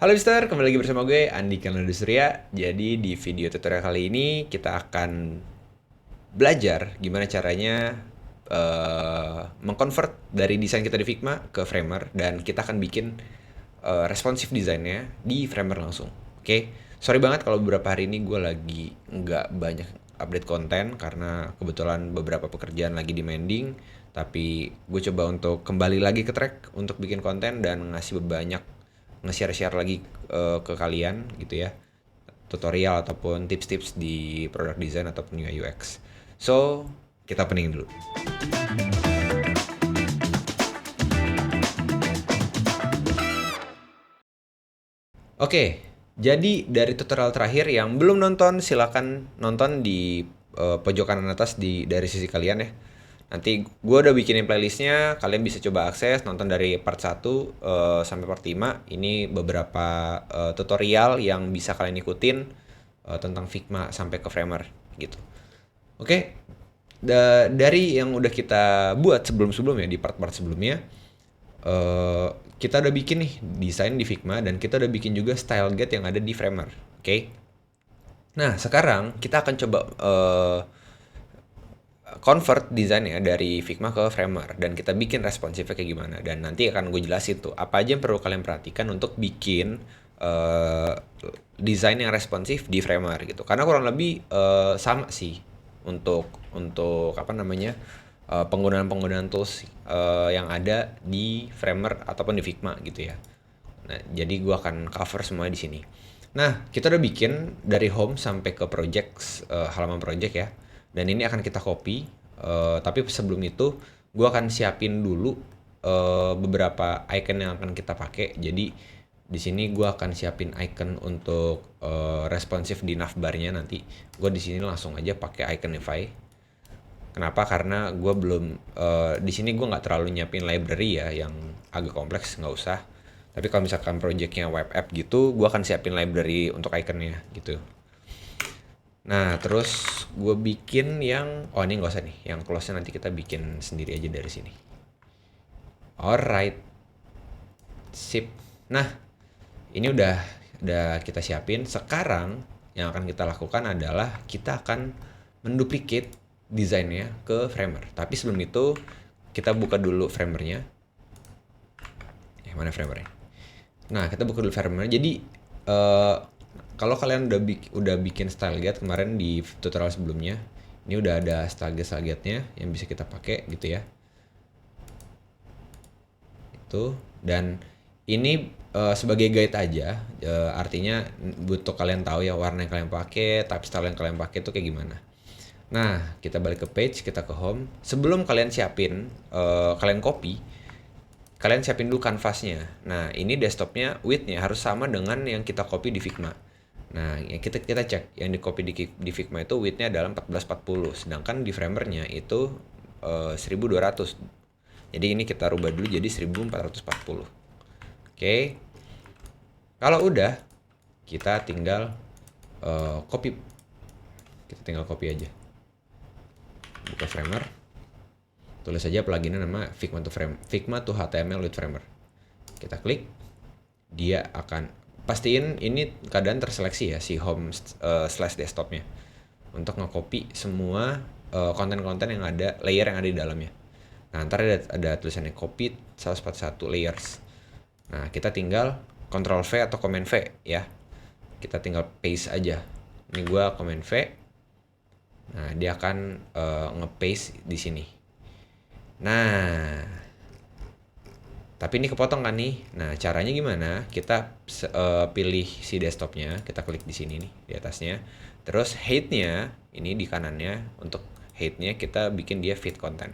Halo Mister, kembali lagi bersama gue Andi Kanada Surya. Jadi di video tutorial kali ini kita akan belajar gimana caranya mengconvert dari desain kita di Figma ke Framer dan kita akan bikin responsive desainnya di Framer langsung. Oke, sorry banget kalau beberapa hari ini gue lagi nggak banyak update konten karena kebetulan beberapa pekerjaan lagi demanding. Tapi gue coba untuk kembali lagi ke track untuk bikin konten dan nge-share lagi ke kalian gitu ya, tutorial ataupun tips-tips di product design ataupun UI UX. So, kita pening dulu. Oke, jadi dari tutorial terakhir yang belum nonton silakan nonton di pojok kanan atas dari sisi kalian ya. Nanti gue udah bikinin playlistnya, kalian bisa coba akses, nonton dari part 1 sampai part 5. Ini beberapa tutorial yang bisa kalian ikutin tentang Figma sampai ke Framer gitu. Oke, dari yang udah kita buat sebelum-sebelumnya di part-part sebelumnya, eh, kita udah bikin nih desain di Figma dan kita udah bikin juga style guide yang ada di Framer. Oke. Nah, sekarang kita akan coba convert desainnya dari Figma ke Framer dan kita bikin responsifnya kayak gimana, dan nanti akan gue jelasin tuh apa aja yang perlu kalian perhatikan untuk bikin uh, desain yang responsif di Framer gitu, karena kurang lebih sama sih untuk apa namanya, penggunaan tools yang ada di Framer ataupun di Figma gitu ya. Nah, jadi gue akan cover semua di sini. Nah, kita udah bikin dari home sampai ke project, halaman project ya. Dan ini akan kita copy. Tapi sebelum itu, gue akan siapin dulu beberapa icon yang akan kita pakai. Jadi di sini gue akan siapin icon untuk responsive di navbarnya nanti. Gue di sini langsung aja pakai Iconify. Kenapa? Karena gue belum di sini gue nggak terlalu nyiapin library ya yang agak kompleks, nggak usah. Tapi kalau misalkan projectnya web app gitu, gue akan siapin library untuk iconnya gitu. Nah terus gue bikin yang, oh ini nggak usah nih, yang close-nya nanti kita bikin sendiri aja dari sini. Alright, sip. Nah ini udah kita siapin. Sekarang yang akan kita lakukan adalah kita akan menduplicate desainnya ke Framer. Tapi sebelum itu kita buka dulu Framernya. Mana Framernya? Nah kita buka dulu Framer. Jadi eh, kalau kalian udah bikin style guide kemarin di tutorial sebelumnya, ini udah ada style guide-nya yang bisa kita pakai gitu ya. Itu, dan ini sebagai guide aja, artinya butuh kalian tahu ya warna yang kalian pakai, type style yang kalian pakai itu kayak gimana. Nah, kita balik ke page, kita ke home. Sebelum kalian siapin, kalian copy, kalian siapin dulu kanvasnya. Nah, ini desktopnya widthnya harus sama dengan yang kita copy di Figma. Nah, yang kita cek yang di copy di Figma itu widthnya adalah 1440, sedangkan di Framernya itu 1200. Jadi ini kita rubah dulu jadi 1440. Oke. Kalau udah, kita tinggal copy. Kita tinggal copy aja. Buka Framer. Tulis saja pluginnya nama Figma to HTML with Framer. Kita klik. Dia akan pastiin ini keadaan terseleksi ya si home slash desktopnya untuk nge-copy semua konten-konten yang ada, layer yang ada di dalamnya. Nah, ntar ada tulisannya copy 141 layers. Nah, kita tinggal Ctrl V atau Command V ya. Kita tinggal paste aja. Ini gua Command V. Nah, dia akan nge-paste di sini. Nah, tapi ini kepotong kan nih. Nah, caranya gimana? Kita pilih si desktopnya, kita klik di sini nih, di atasnya. Terus height-nya, ini di kanannya, untuk height-nya kita bikin dia fit content.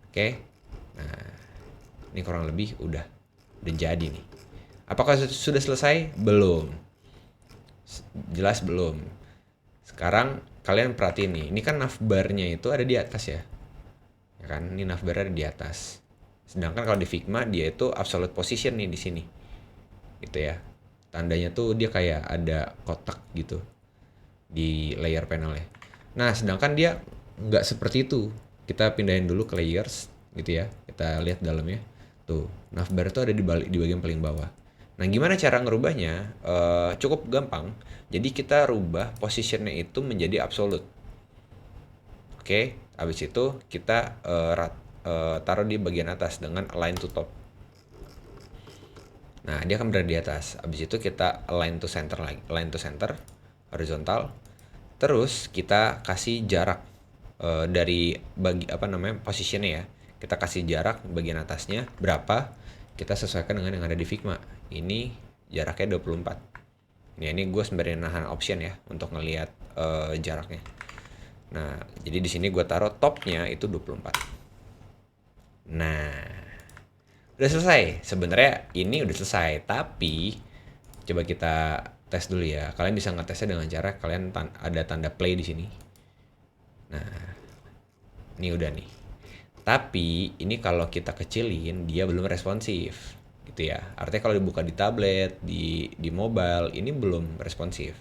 Oke. Nah, ini kurang lebih udah jadi nih. Apakah sudah selesai? Belum. Jelas belum. Sekarang kalian perhatiin nih, ini kan navbarnya itu ada di atas ya. Ya kan, ini navbar ada di atas. Sedangkan kalau di Figma dia itu absolute position nih di sini. Gitu ya. Tandanya tuh dia kayak ada kotak gitu di layer panelnya. Nah, sedangkan dia nggak seperti itu. Kita pindahin dulu ke layers gitu ya. Kita lihat dalamnya. Tuh, navbar itu ada di bagian paling bawah. Nah, gimana cara ngerubahnya? Cukup gampang. Jadi kita rubah positionnya itu menjadi absolute. Oke, habis itu kita taruh di bagian atas dengan align to top. Nah, dia akan berada di atas. Habis itu kita align to center lagi, align to center, horizontal. Terus kita kasih jarak dari posisinya ya. Kita kasih jarak bagian atasnya berapa, kita sesuaikan dengan yang ada di Figma. Ini jaraknya 24. Ini gue sebenarnya nahan option ya untuk ngelihat jaraknya. Nah, jadi di sini gue taruh topnya itu 24. Nah, udah selesai. Sebenarnya ini udah selesai, tapi coba kita tes dulu ya. Kalian bisa ngetesnya dengan cara kalian ada tanda play di sini. Nah, ini udah nih. Tapi ini kalau kita kecilin dia belum responsif gitu ya. Artinya kalau dibuka di tablet, di mobile ini belum responsif.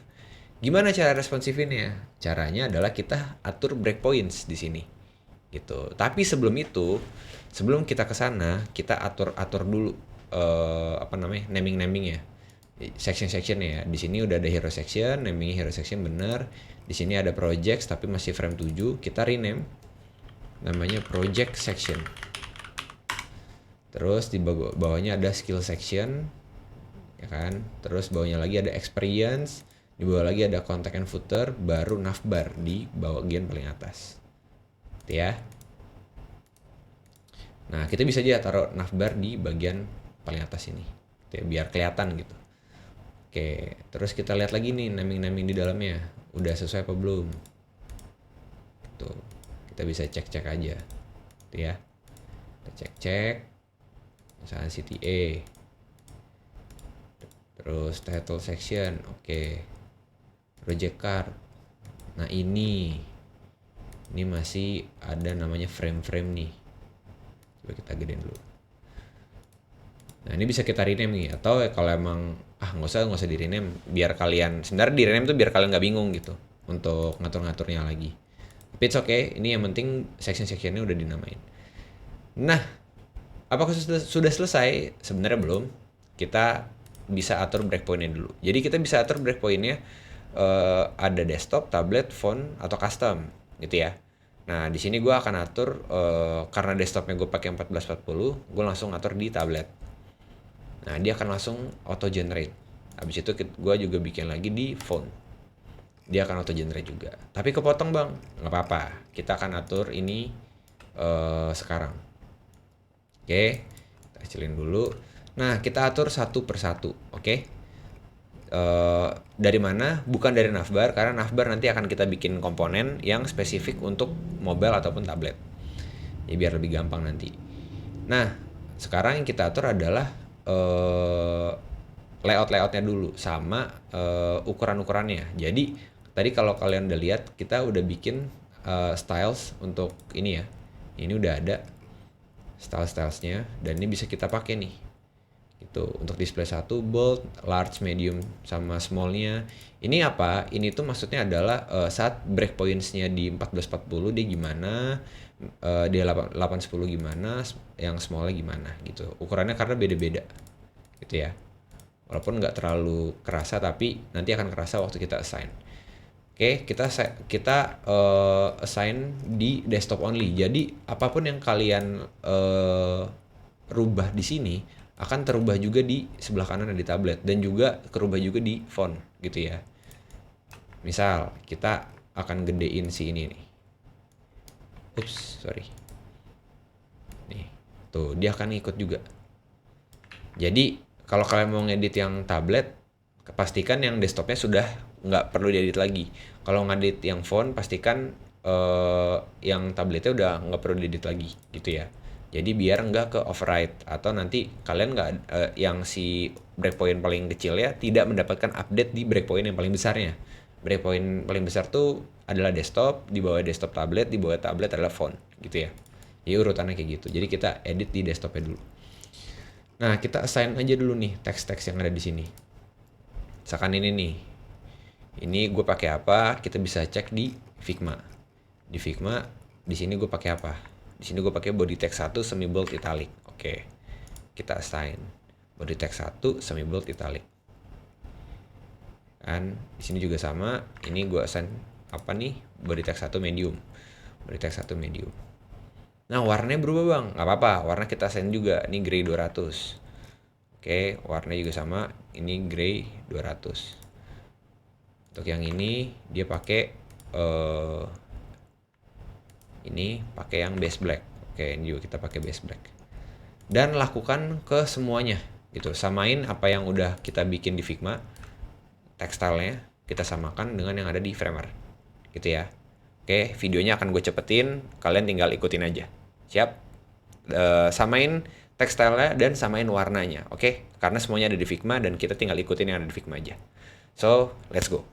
Gimana cara responsifinnya? Caranya adalah kita atur breakpoints di sini. Gitu. Tapi sebelum itu, sebelum kita ke sana, kita atur dulu naming ya. Section ya. Di sini udah ada hero section, naming hero section bener. Di sini ada projects tapi masih frame 7, kita rename namanya project section. Terus di bawahnya ada skill section, ya kan? Terus bawahnya lagi ada experience, di bawah lagi ada contact and footer, baru navbar di bagian paling atas. Gitu ya. Nah, kita bisa aja taruh navbar di bagian paling atas ini. Gitu ya, biar kelihatan gitu. Oke, terus kita lihat lagi nih naming-naming di dalamnya. Udah sesuai apa belum? Tuh, kita bisa cek-cek aja. Gitu ya. Kita cek-cek. Misalnya CTA. Terus title section, oke. Project card. Nah, ini masih ada namanya frame-frame nih. Coba kita gedein dulu. Nah, ini bisa kita rename nih, atau kalau emang nggak usah di rename, biar kalian sebenarnya di rename tuh biar kalian nggak bingung gitu untuk ngatur-ngaturnya lagi. Tapi it's okay, ini yang penting section-sectionnya udah dinamain. Nah, apakah sudah selesai? Sebenarnya belum. Kita bisa atur breakpointnya dulu. Jadi kita bisa atur breakpointnya ada desktop, tablet, phone, atau custom gitu ya. Nah, di sini gue akan atur karena desktopnya gue pakai 1440, gue langsung atur di tablet. Nah, dia akan langsung auto generate. Habis itu gue juga bikin lagi di phone. Dia akan auto generate juga. Tapi kepotong bang, nggak apa-apa. Kita akan atur ini sekarang. Oke, kita kecilin dulu. Nah, kita atur satu persatu, oke? Dari mana? Bukan dari navbar, karena navbar nanti akan kita bikin komponen yang spesifik untuk mobile ataupun tablet. Ya biar lebih gampang nanti. Nah, sekarang yang kita atur adalah layout-layoutnya dulu sama ukuran-ukurannya. Jadi tadi kalau kalian udah lihat, kita udah bikin styles untuk ini ya. Ini udah ada stylesnya dan ini bisa kita pakai nih. Itu untuk display 1 bold, large, medium sama smallnya. Ini apa? Ini tuh maksudnya adalah saat breakpoints-nya di 1440 dia gimana, dia 810 gimana, yang smallnya gimana gitu. Ukurannya karena beda-beda gitu ya. Walaupun nggak terlalu kerasa tapi nanti akan kerasa waktu kita assign. Oke, kita assign di desktop only. Jadi apapun yang kalian rubah di sini akan terubah juga di sebelah kanan di tablet dan juga kerubah juga di phone gitu ya. Misal kita akan gedein si ini nih. Sorry. Nih, tuh dia akan ikut juga. Jadi kalau kalian mau ngedit yang tablet, pastikan yang desktopnya sudah nggak perlu diedit lagi. Kalau ngedit yang phone, pastikan yang tabletnya udah nggak perlu diedit lagi gitu ya. Jadi biar nggak ke override atau nanti kalian nggak yang si breakpoint paling kecil ya tidak mendapatkan update di breakpoint yang paling besarnya. Breakpoint paling besar tuh adalah desktop, di bawah desktop tablet, di bawah tablet adalah phone gitu ya. Jadi urutannya kayak gitu. Jadi kita edit di desktopnya dulu. Nah, kita assign aja dulu nih teks-teks yang ada di sini. Misalkan ini nih. Ini gue pakai apa? Kita bisa cek di Figma. Di Figma, di sini gue pakai apa? Di sini gue pakai body text 1 semi bold italic. Oke. Kita assign. body text 1 semi bold italic. Kan di sini juga sama, ini gue assign apa nih, body text 1 medium. Body text 1 medium. Nah, warnanya berubah bang, nggak apa-apa, warna kita assign juga, ini gray 200. Oke, warnanya juga sama, ini gray 200. Untuk yang ini dia pakai ini pakai yang base black. Oke, ini juga kita pakai base black. Dan lakukan ke semuanya gitu. Samain apa yang udah kita bikin di Figma, tekstilnya kita samakan dengan yang ada di Framer. Gitu ya. Oke, videonya akan gue cepetin, kalian tinggal ikutin aja. Siap? Samain tekstilnya dan samain warnanya, oke? Karena semuanya ada di Figma dan kita tinggal ikutin yang ada di Figma aja. So, let's go.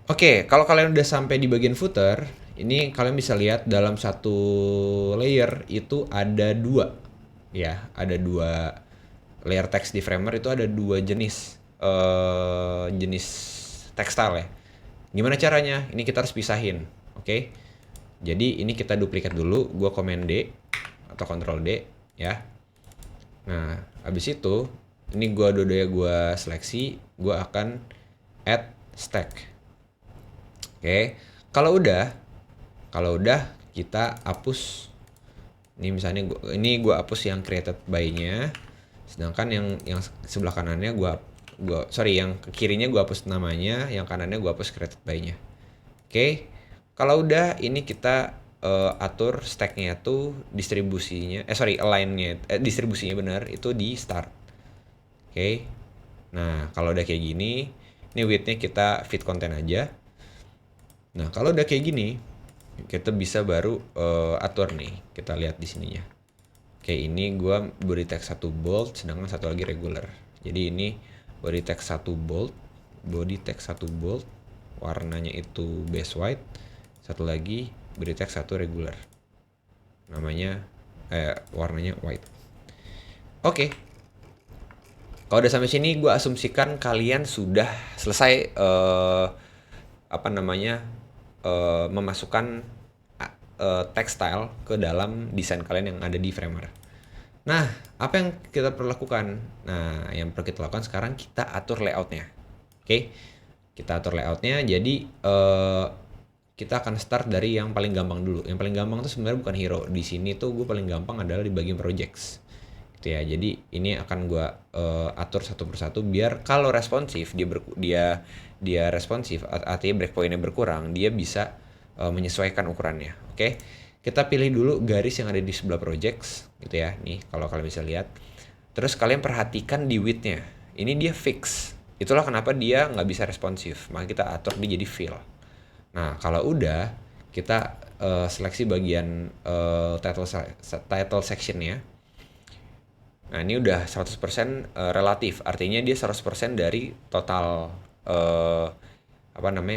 Oke, kalau kalian udah sampai di bagian footer, ini kalian bisa lihat dalam satu layer itu ada dua, ya, ada dua layer text di Framer itu ada dua jenis jenis tekstil ya. Gimana caranya? Ini kita harus pisahin, oke? Jadi ini kita duplikat dulu, gue Command D atau Ctrl D, ya. Nah, habis itu ini gue gue seleksi, gue akan add stack. Oke, kalau udah kita hapus. Ini misalnya gue hapus yang created by-nya, sedangkan yang sebelah kanannya yang ke kirinya gue hapus namanya, yang kanannya gue hapus created by-nya. Oke, kalau udah ini kita atur stack-nya tuh distribusinya, distribusinya benar itu di start. Oke, nah kalau udah kayak gini, ini width-nya kita fit content aja. Nah, kalau udah kayak gini, kita bisa baru atur nih. Kita lihat di sininya. Oke, ini gua body text 1 bold, sedangkan satu lagi regular. Jadi ini body text 1 bold, warnanya itu base white. Satu lagi body text 1 regular. Warnanya white. Oke. Kalau udah sampai sini, gua asumsikan kalian sudah selesai memasukkan tekstil ke dalam desain kalian yang ada di Framer. Nah, apa yang kita perlu lakukan? Nah, yang perlu kita lakukan sekarang kita atur layoutnya. Oke, kita atur layoutnya. Jadi kita akan start dari yang paling gampang dulu. Yang paling gampang itu sebenarnya bukan hero. Di sini tuh gue paling gampang adalah di bagian projects. Gitu ya. Jadi ini akan gue atur satu persatu biar kalau responsif dia responsif, artinya breakpointnya berkurang, dia bisa menyesuaikan ukurannya. Oke, kita pilih dulu garis yang ada di sebelah projects, gitu ya. Nih, kalau kalian bisa lihat. Terus kalian perhatikan di width-nya. Ini dia fix. Itulah kenapa dia nggak bisa responsif. Maka kita atur dia jadi fill. Nah, kalau udah, kita seleksi bagian title section-nya. Nah, ini udah 100% relatif. Artinya dia 100% dari total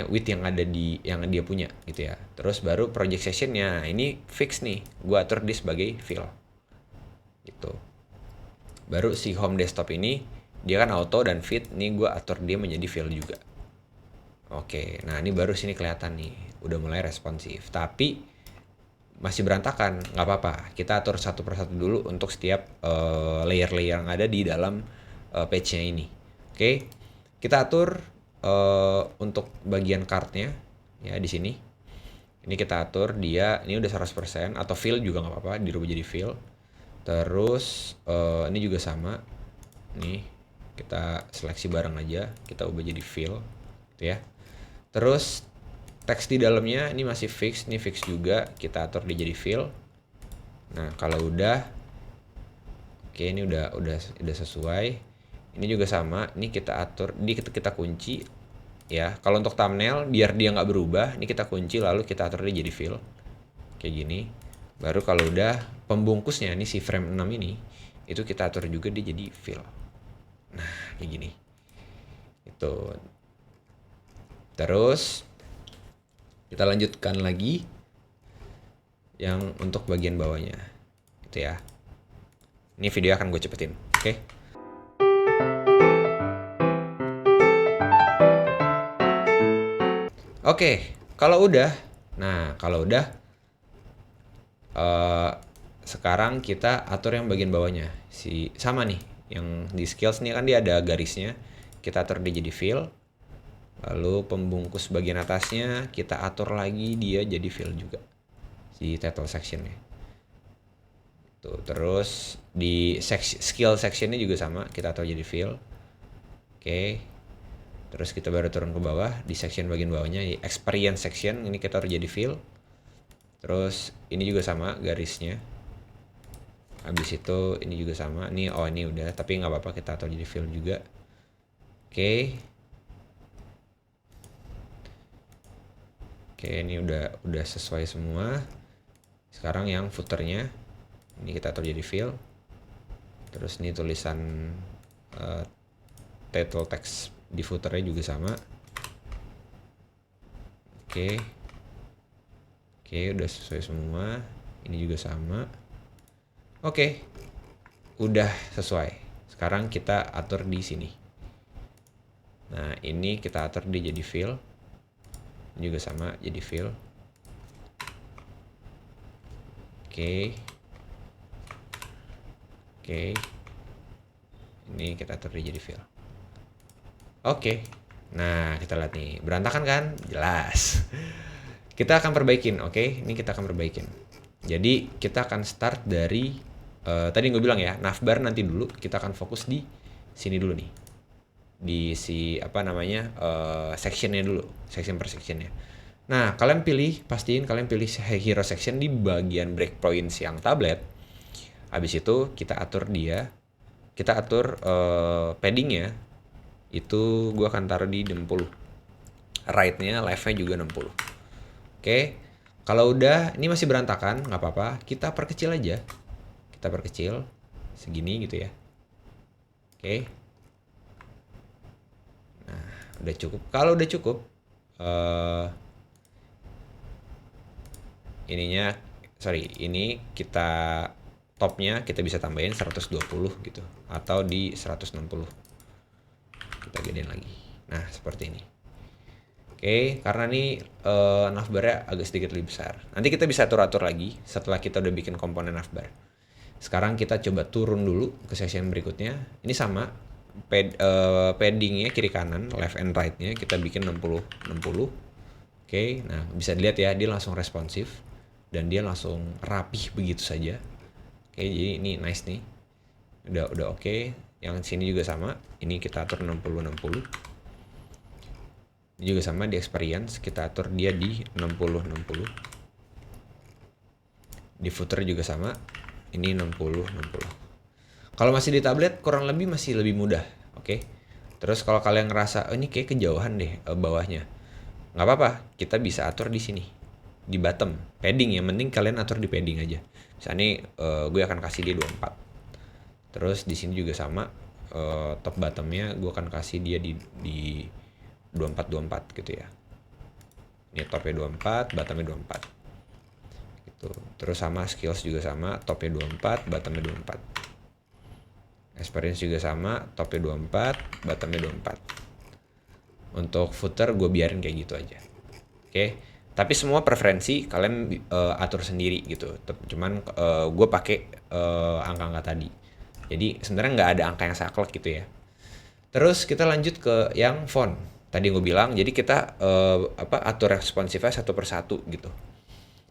width yang ada yang dia punya gitu ya. Terus baru project sessionnya ini fix nih, gue atur dia sebagai fill gitu. Baru si home desktop ini dia kan auto dan fit, nih gue atur dia menjadi fill juga. Oke, nah ini baru sini kelihatan nih udah mulai responsif, tapi masih berantakan, nggak apa-apa, kita atur satu persatu dulu untuk setiap layer-layer yang ada di dalam page-nya ini. Oke, kita atur untuk bagian card-nya ya di sini. Ini kita atur dia ini udah 100% atau fill juga nggak apa-apa, dirubah jadi fill. Terus ini juga sama. Nih, kita seleksi bareng aja, kita ubah jadi fill gitu ya. Terus teks di dalamnya ini masih fix, ini fix juga, kita atur dia jadi fill. Nah, kalau udah oke, ini udah sesuai. Ini juga sama, ini kita atur, kita kunci ya. Kalau untuk thumbnail biar dia nggak berubah, ini kita kunci lalu kita atur dia jadi fill kayak gini. Baru kalau udah pembungkusnya ini si frame 6 ini, itu kita atur juga dia jadi fill. Nah, kayak gini. Itu. Terus kita lanjutkan lagi yang untuk bagian bawahnya. Gitu ya. Ini video akan gue cepetin. Oke. Oke, kalau udah eh, sekarang kita atur yang bagian bawahnya. Sama nih, yang di skills nih kan dia ada garisnya. Kita atur dia jadi fill. Lalu pembungkus bagian atasnya kita atur lagi dia jadi fill juga. Si title sectionnya. Tuh, terus di skill sectionnya juga sama, kita atur jadi fill. Oke. Terus kita baru turun ke bawah di section bagian bawahnya, di experience section ini kita atur jadi fill. Terus ini juga sama garisnya. Habis itu ini juga sama. Ini udah, tapi nggak apa-apa kita atur jadi fill juga. Oke. Oke, ini udah sesuai semua. Sekarang yang footernya ini kita atur jadi fill. Terus ini tulisan title text di footernya juga sama. Oke, udah sesuai semua. Ini juga sama. Oke, udah sesuai. Sekarang kita atur di sini. Nah, ini kita atur dia jadi fill. Ini juga sama, jadi fill. Oke. Ini kita atur dia jadi fill. Oke. Nah, kita lihat nih. Berantakan kan? Jelas. Kita akan perbaikin, oke? Ini kita akan perbaikin. Jadi, kita akan start dari tadi gue bilang ya, navbar nanti dulu. Kita akan fokus di sini dulu nih. Di sectionnya dulu. Section per sectionnya. Nah, pastiin kalian pilih hero section di bagian breakpoints yang tablet. Habis itu, kita atur paddingnya. Itu gue akan taruh di 60. Right-nya, left-nya juga 60. Oke. Kalau udah, ini masih berantakan, nggak apa-apa. Kita perkecil aja. Kita perkecil segini gitu ya. Oke. Nah, udah cukup. Kalau udah cukup, ini kita topnya kita bisa tambahin 120 gitu atau di 160. Kita gedein lagi. Nah, seperti ini. Oke, karena ini navbarnya agak sedikit lebih besar. Nanti kita bisa atur-atur lagi setelah kita udah bikin komponen navbar. Sekarang kita coba turun dulu ke section berikutnya. Ini sama, paddingnya kiri kanan, left and right-nya kita bikin 60. Oke, nah bisa dilihat ya, dia langsung responsif dan dia langsung rapih begitu saja. Oke, jadi ini nice nih. Udah oke. Yang sini juga sama. Ini kita atur 60. Ini juga sama di experience, kita atur dia di 60. Di footer juga sama. Ini 60. Kalau masih di tablet kurang lebih masih lebih mudah, oke? Terus kalau kalian ngerasa ini kayak kejauhan deh bawahnya, nggak apa-apa, kita bisa atur di sini, di bottom padding. Yang penting kalian atur di padding aja. Misalnya gue akan kasih dia 24. Terus di sini juga sama, top bottomnya gue akan kasih dia di 24 gitu ya. Ini topnya 24, bottomnya 24. Terus sama skills juga sama, topnya 24, bottomnya 24. Experience juga sama, topnya 24, bottomnya 24. Untuk footer gue biarin kayak gitu aja. Oke. Tapi semua preferensi kalian atur sendiri gitu. Cuman gue pakai angka-angka tadi. Jadi sebenarnya nggak ada angka yang saklek gitu ya. Terus kita lanjut ke yang font. Tadi gue bilang, jadi kita atur responsifnya satu persatu gitu.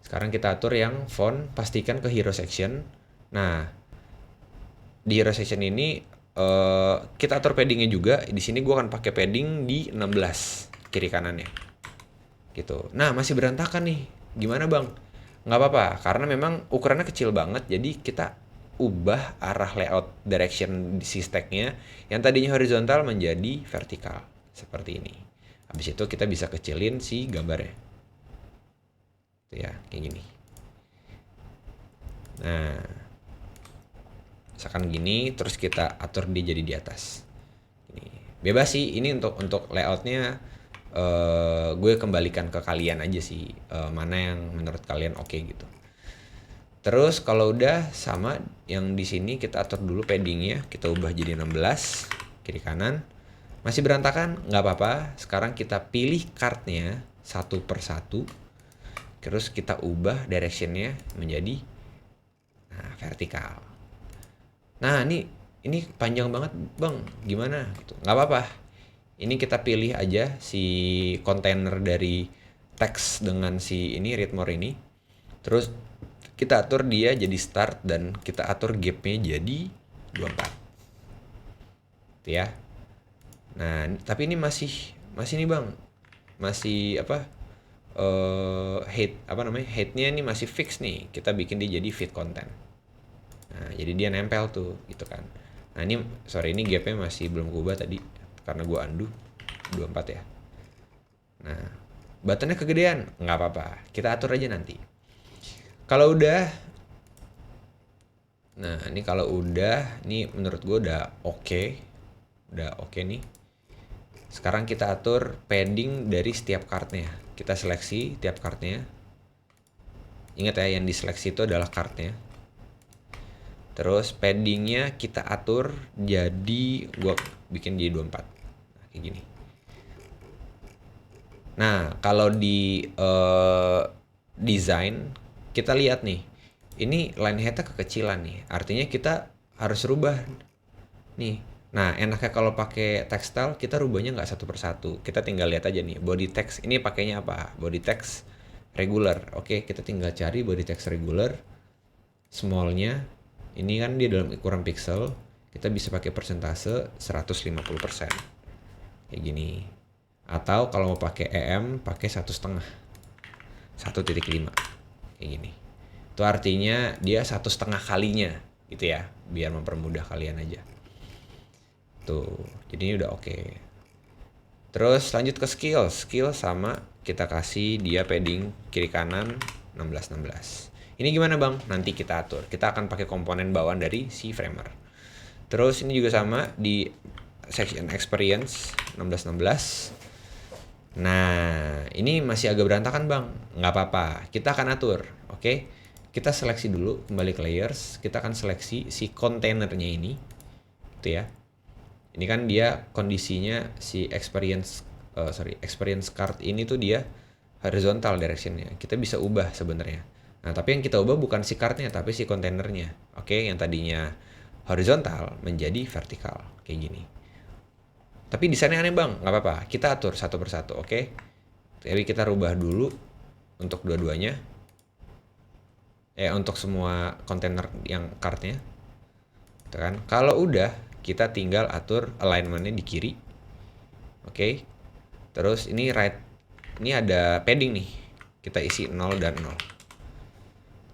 Sekarang kita atur yang font, pastikan ke hero section. Nah, di hero section ini kita atur paddingnya juga. Di sini gue akan pakai padding di 16 kiri kanannya. Gitu. Nah, masih berantakan nih. Gimana bang? Nggak apa-apa, karena memang ukurannya kecil banget. Jadi kita ubah arah layout direction di si stacknya yang tadinya horizontal menjadi vertikal. Seperti ini. Habis itu kita bisa kecilin si gambarnya. Ya, kayak gini. Nah, misalkan gini, terus kita atur dia jadi di atas. Ini bebas sih, ini untuk layoutnya gue kembalikan ke kalian aja sih, mana yang menurut kalian oke gitu. Terus kalau udah sama yang di sini kita atur dulu paddingnya, kita ubah jadi 16 kiri kanan. Masih berantakan, nggak apa-apa. Sekarang kita pilih cardnya satu persatu. Terus kita ubah directionnya menjadi Nah, vertikal. Nah, ini panjang banget, Bang. Gimana gitu. Nggak apa-apa. Ini kita pilih aja si kontainer dari teks dengan si ini read more ini. Terus kita atur dia jadi start dan kita atur gapnya jadi 24. Gitu ya. Nah, tapi ini masih nih, Bang. Masih apa? Height-nya ini masih fix nih. Kita bikin dia jadi fit content. Nah, jadi dia nempel tuh gitu kan. Nah, ini gapnya masih belum kubah tadi karena gua undo 24 ya. Nah, buttonnya kegedean, nggak apa-apa. Kita atur aja nanti. Kalau udah, nah ini kalau udah, ini menurut gua udah oke nih. Sekarang kita atur padding dari setiap kartnya. Kita seleksi tiap kartnya. Ingat ya, yang diseleksi itu adalah kartnya. Terus paddingnya kita atur jadi gua bikin jadi 24. Nah, kayak gini. Nah, kalau di desain kita lihat nih. Ini line headnya kekecilan nih. Artinya kita harus rubah nih. Nah, enaknya kalau pakai textile kita rubahnya nggak satu persatu. Kita tinggal lihat aja nih body text ini pakainya apa? Body text regular. Oke, kita tinggal cari body text regular. Smallnya ini kan dia dalam ukuran pixel. Kita bisa pakai persentase 150%. Kayak gini. Atau kalau mau pakai EM pakai 1,5. 1,5 kayak gini. Itu artinya dia 1,5 kalinya gitu ya, biar mempermudah kalian aja. Tuh, jadi ini udah oke. Terus lanjut ke skill sama kita kasih dia padding kiri kanan 16-16. Ini gimana Bang? Nanti kita atur. Kita akan pakai komponen bawaan dari si framer. Terus ini juga sama di section experience 16-16. Nah, ini masih agak berantakan Bang. Nggak apa-apa, kita akan atur. Oke, kita seleksi dulu, kembali ke layers. Kita akan seleksi si kontainernya ini. Gitu ya. Ini kan dia kondisinya si experience card ini tuh dia horizontal directionnya. Kita bisa ubah sebenarnya. Nah, tapi yang kita ubah bukan si cardnya, tapi si kontainernya. Oke, yang tadinya horizontal menjadi vertikal. Kayak gini. Tapi desainnya aneh Bang, nggak apa-apa. Kita atur satu persatu, oke? Jadi kita rubah dulu untuk dua-duanya. Untuk semua kontainer yang cardnya. Kan? Kalau udah, kita tinggal atur alignmentnya di kiri. Oke. Terus ini ini ada padding nih. Kita isi 0 dan 0.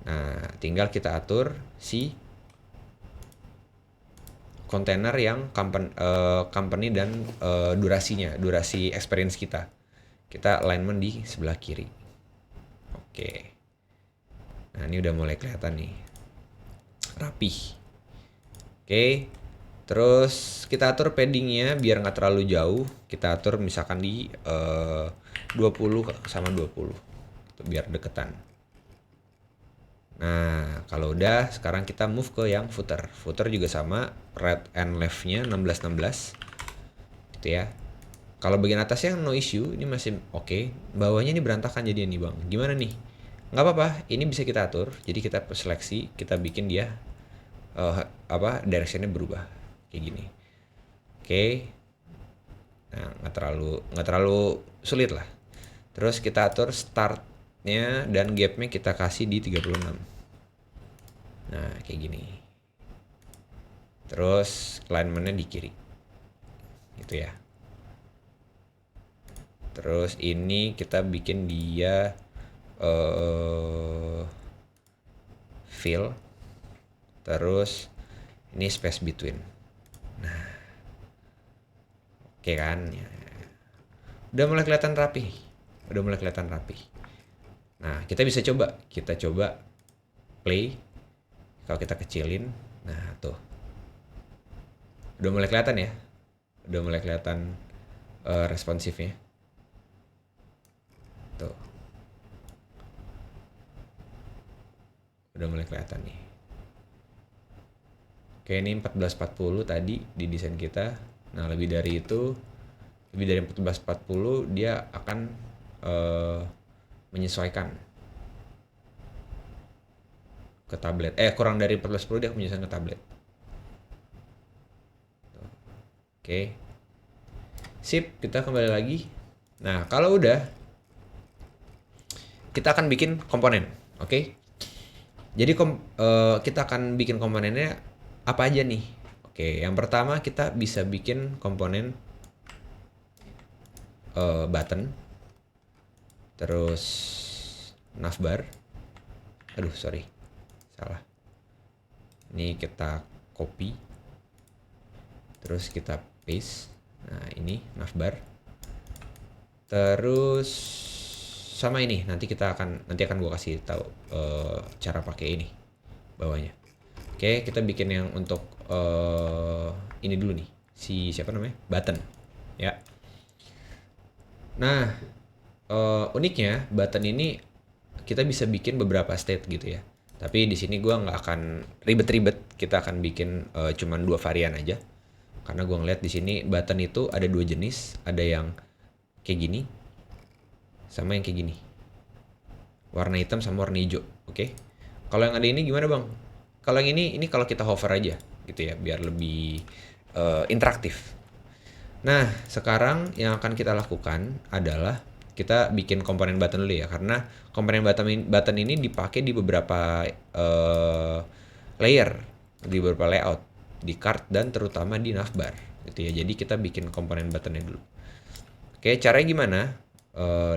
Nah, tinggal kita atur si kontainer yang company dan durasi experience kita alignment di sebelah kiri. Oke. Nah, ini udah mulai kelihatan nih rapih. Oke. Terus kita atur paddingnya biar nggak terlalu jauh. Kita atur misalkan di 20 sama 20 biar deketan. Nah, kalau udah sekarang kita move ke yang footer. Footer juga sama, right and left-nya 16-16. Gitu ya. Kalau bagian atasnya no issue, ini masih oke. Bawahnya ini berantakan jadi nih, Bang. Gimana nih? Nggak apa-apa, ini bisa kita atur. Jadi kita seleksi, kita bikin dia direction-nya berubah. Kayak gini. Oke. Nah, nggak terlalu sulit lah. Terus kita atur start-nya dan gap-nya kita kasih di 36. Nah, kayak gini. Terus alignment-nya di kiri. Gitu ya. Terus ini kita bikin dia fill. Terus ini space between. Nah. Oke kan? Ya. Udah mulai kelihatan rapi. Nah, kita bisa coba. Kita coba play. Kalau kita kecilin. Nah, tuh. Udah mulai kelihatan ya. Udah mulai kelihatan responsifnya. Tuh. Udah mulai kelihatan nih. Oke, ini 1440 tadi di desain kita. Nah, lebih dari 1440 dia akan menyesuaikan. ke tablet. Kurang dari 1440 dia menyesuaikan ke tablet. Oke. Sip, kita kembali lagi. Nah, kalau udah, kita akan bikin komponen. Oke. Jadi kita akan bikin komponennya apa aja nih? Oke, yang pertama kita bisa bikin komponen button, terus navbar. Aduh, sorry, salah. Ini kita copy, terus kita paste. Nah, ini navbar. Terus sama ini nanti akan gue kasih tahu cara pakai ini bawahnya. Oke, kita bikin yang untuk ini dulu nih, siapa namanya, button ya. Nah, uniknya button ini kita bisa bikin beberapa state gitu ya. Tapi di sini gue nggak akan ribet-ribet, kita akan bikin cuman 2 varian aja. Karena gue ngeliat di sini button itu ada 2 jenis, ada yang kayak gini, sama yang kayak gini. Warna hitam sama warna hijau, oke? Kalau yang ada ini gimana bang? Kalau yang ini kalau kita hover aja gitu ya, biar lebih interaktif. Nah, sekarang yang akan kita lakukan adalah kita bikin komponen button dulu ya, karena komponen button ini dipakai di beberapa layer, di beberapa layout, di card dan terutama di navbar gitu ya. Jadi kita bikin komponen buttonnya dulu. Oke, caranya gimana?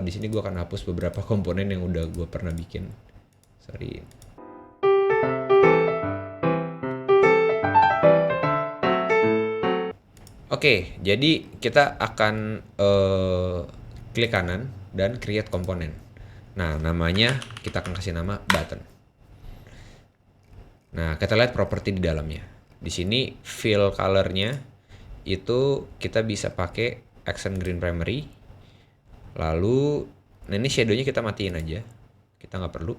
Di sini gue akan hapus beberapa komponen yang udah gue pernah bikin. Sorry. Oke, jadi kita akan klik kanan dan create komponen. Nah, namanya kita akan kasih nama button. Nah, kita lihat properti di dalamnya. Di sini fill color-nya itu kita bisa pakai accent green primary. Lalu, nah ini shadow-nya kita matiin aja, kita nggak perlu.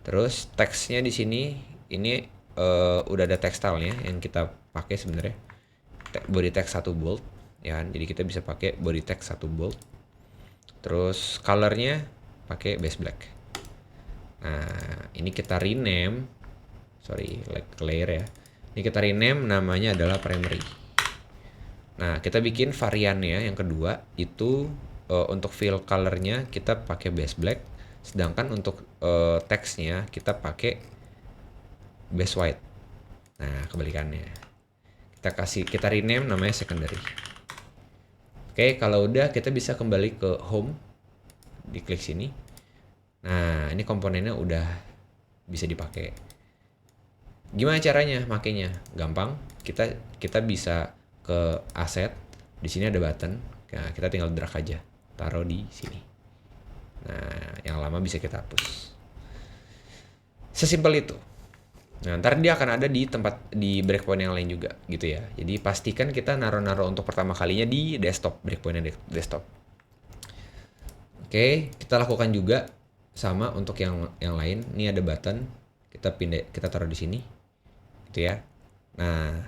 Terus teksnya di sini ini udah ada tekstilnya yang kita pakai sebenarnya. Body text 1 bold, ya. Jadi kita bisa pakai body text 1 bold. Terus color-nya pakai base black. Nah, ini kita rename, like layer ya. Ini kita rename namanya adalah primary. Nah, kita bikin variannya yang kedua itu untuk fill color-nya kita pakai base black, sedangkan untuk teksnya kita pakai base white. Nah, kebalikannya. Kita rename namanya secondary. Oke, kalau udah kita bisa kembali ke home, diklik sini. Nah, ini komponennya udah bisa dipakai. Gimana caranya makainya? Gampang. Kita bisa ke asset. Di sini ada button. Nah, kita tinggal drag aja, taruh di sini. Nah, yang lama bisa kita hapus. Sesimpel itu. Nah, ntar dia akan ada di breakpoint yang lain juga gitu ya. Jadi pastikan kita naruh untuk pertama kalinya di desktop, breakpointnya desktop. Oke, kita lakukan juga sama untuk yang lain. Ini ada button, kita taruh di sini, gitu ya. Nah,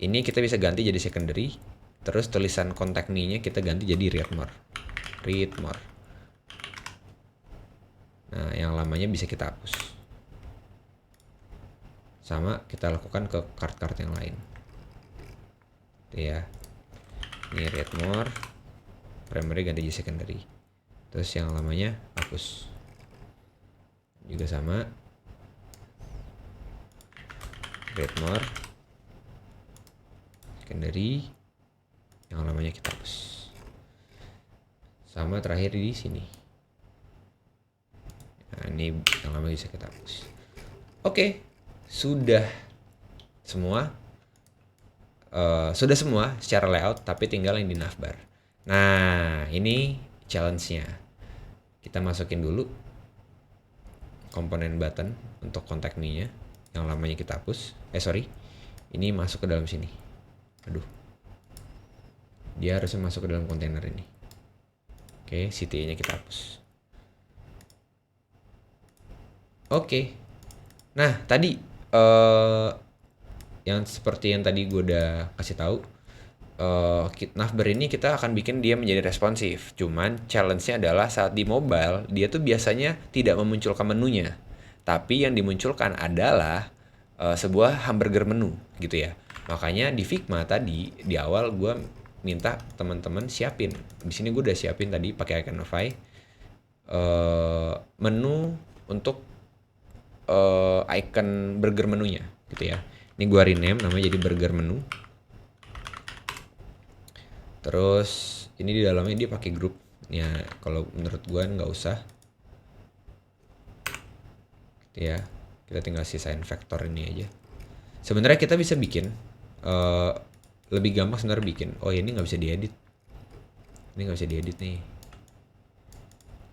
ini kita bisa ganti jadi secondary. Terus tulisan contact me-nya kita ganti jadi read more. Nah, yang lamanya bisa kita hapus. Sama kita lakukan ke card-card yang lain. Itu ya. Ini read more, primary ganti jadi secondary. Terus yang lamanya hapus. Juga sama. Read more, secondary, yang lamanya kita hapus. Sama terakhir di sini. Nah, ini yang lama bisa kita hapus. Oke. Sudah semua secara layout, tapi tinggal yang di navbar. Nah, ini challenge-nya. Kita masukin dulu komponen button untuk contact me-nya, yang lamanya kita hapus. Ini masuk ke dalam sini. Aduh, dia harusnya masuk ke dalam kontainer ini. Oke, CTA-nya kita hapus. Oke. Nah, tadi yang seperti yang tadi gue udah kasih tahu, navbar ini kita akan bikin dia menjadi responsif. Cuman challenge-nya adalah saat di mobile dia tuh biasanya tidak memunculkan menunya. Tapi yang dimunculkan adalah sebuah hamburger menu gitu ya. Makanya di Figma tadi di awal gue minta teman-teman siapin. Di sini gue udah siapin tadi pakai Iconify menu untuk icon burger menunya gitu ya. Ini gue rename namanya jadi burger menu. Terus ini di dalamnya dia pakai grup. Ya kalau menurut gue nggak usah. Gitu ya. Kita tinggal sisain vektor ini aja. Sebenarnya kita bisa bikin lebih gampang sebenarnya bikin. Oh ini nggak bisa diedit. Ini nggak bisa diedit nih.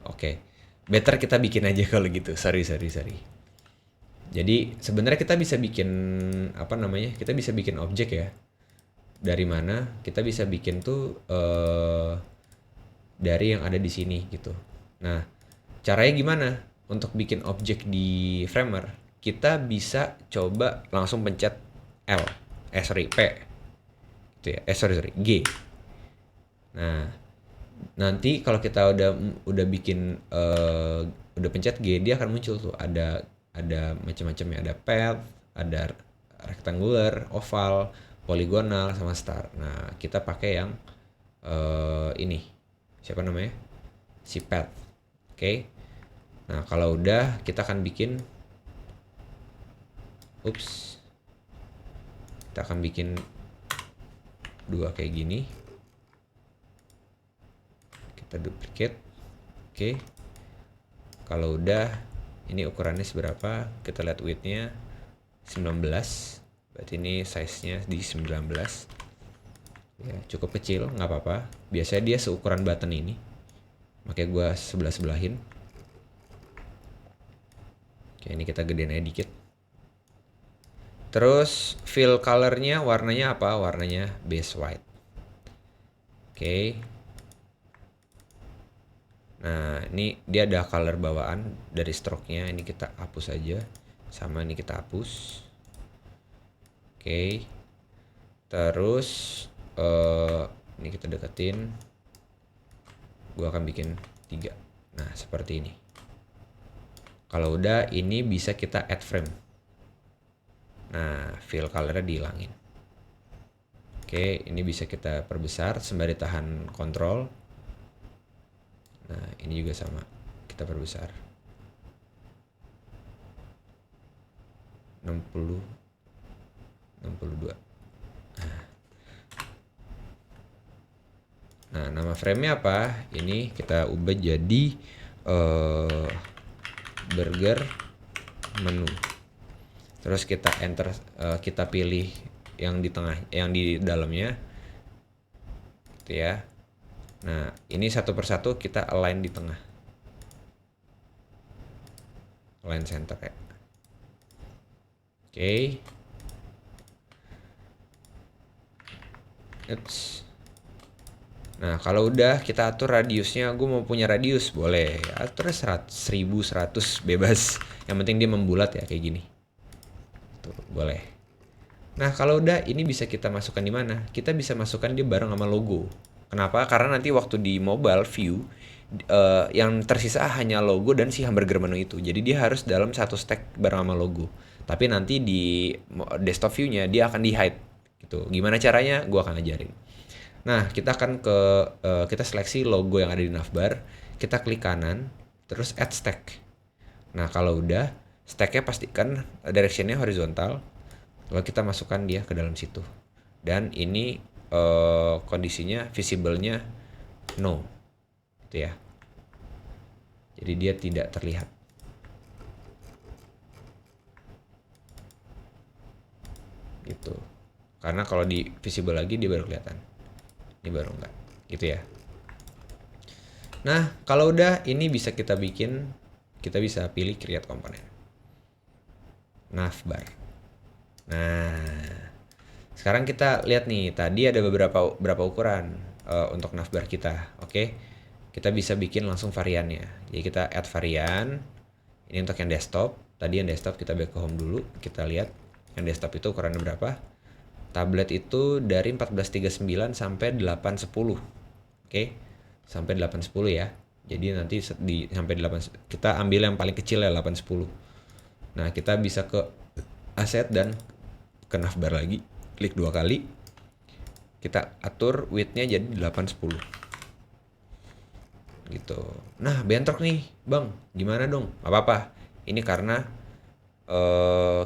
Oke, better kita bikin aja kalau gitu. Sorry. Jadi sebenarnya kita bisa bikin apa namanya? Kita bisa bikin objek ya. Dari mana? Kita bisa bikin tuh dari yang ada di sini gitu. Nah, caranya gimana? Untuk bikin objek di Framer, kita bisa coba langsung pencet L, P, gitu ya. G. Nah, nanti kalau kita udah bikin udah pencet G, dia akan muncul tuh ada macam-macam ya, ada path, ada rectangular, oval, poligonal sama star. Nah, kita pakai yang ini. Siapa namanya? Si path. Oke. Nah, kalau udah kita akan bikin kita akan bikin dua kayak gini. Kita duplicate. Oke. Kalau udah ini ukurannya seberapa? Kita lihat width-nya 19. Berarti ini size-nya di 19. Ya, cukup kecil, nggak apa-apa. Biasanya dia seukuran button ini. Makanya gue sebelah-sebelahin. Oke, ini kita gedein aja dikit. Terus fill color-nya warnanya apa? Warnanya base white. Oke. Nah, ini dia ada color bawaan dari stroke-nya. Ini kita hapus aja. Sama ini kita hapus. Oke. Terus ini kita deketin. Gua akan bikin 3. Nah, seperti ini. Kalau udah, ini bisa kita add frame. Nah, fill color-nya dihilangin. Oke, ini bisa kita perbesar sembari tahan kontrol. Nah, ini juga sama. Kita perbesar. 60 62. Nah, nama frame-nya apa? Ini kita ubah jadi burger menu. Terus kita enter, kita pilih yang di tengah, yang di dalamnya, gitu ya. Nah, ini satu persatu kita align di tengah, align center ya. Oke. Nah, kalau udah kita atur radiusnya, gue mau punya radius, boleh. Atur 1000, 100, bebas. Yang penting dia membulat ya, kayak gini. Tuh, boleh. Nah, kalau udah, ini bisa kita masukkan di mana? Kita bisa masukkan dia bareng sama logo. Kenapa? Karena nanti waktu di mobile view, yang tersisa hanya logo dan si hamburger menu itu. Jadi dia harus dalam satu stack bareng sama logo. Tapi nanti di desktop view-nya, dia akan di-hide. Gitu. Gimana caranya? Gue akan ajarin. Nah, kita akan kita seleksi logo yang ada di navbar, kita klik kanan, terus add stack. Nah, kalau udah, stacknya pastikan directionnya horizontal, lalu kita masukkan dia ke dalam situ. Dan ini kondisinya visible-nya no, gitu ya. Jadi dia tidak terlihat. Gitu. Karena kalau di visible lagi dia baru kelihatan. Ini baru enggak, gitu ya. Nah, kalau udah ini bisa kita bikin, kita bisa pilih create component. Navbar. Nah, sekarang kita lihat nih, tadi ada berapa ukuran untuk navbar kita. Oke. Kita bisa bikin langsung variannya. Jadi kita add varian. Ini untuk yang desktop. Tadi yang desktop kita back ke home dulu, kita lihat yang desktop itu ukurannya berapa. Tablet itu dari 1439 sampai 810. Oke. Sampai 810 ya. Jadi nanti sampai 8, kita ambil yang paling kecil ya, 810. Nah, kita bisa ke aset dan ke navbar lagi, klik 2 kali. Kita atur width-nya jadi 810. Gitu. Nah, bentrok nih, Bang. Gimana dong? Gak apa-apa. Ini karena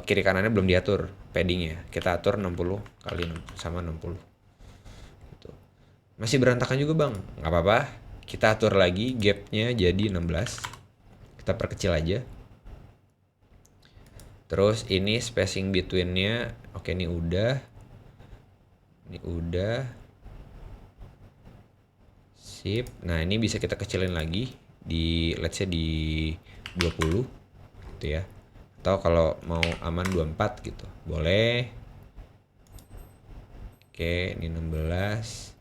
kiri kanannya belum diatur paddingnya. Kita atur 60 kali sama 60. Gitu. Masih berantakan juga, Bang. Gak apa-apa. Kita atur lagi gapnya jadi 16. Kita perkecil aja. Terus ini spacing between-nya, oke, ini udah. Ini udah. Sip. Nah, ini bisa kita kecilin lagi di let's say di 20 gitu ya. Atau kalau mau aman 24 gitu. Boleh. Oke, ini 16.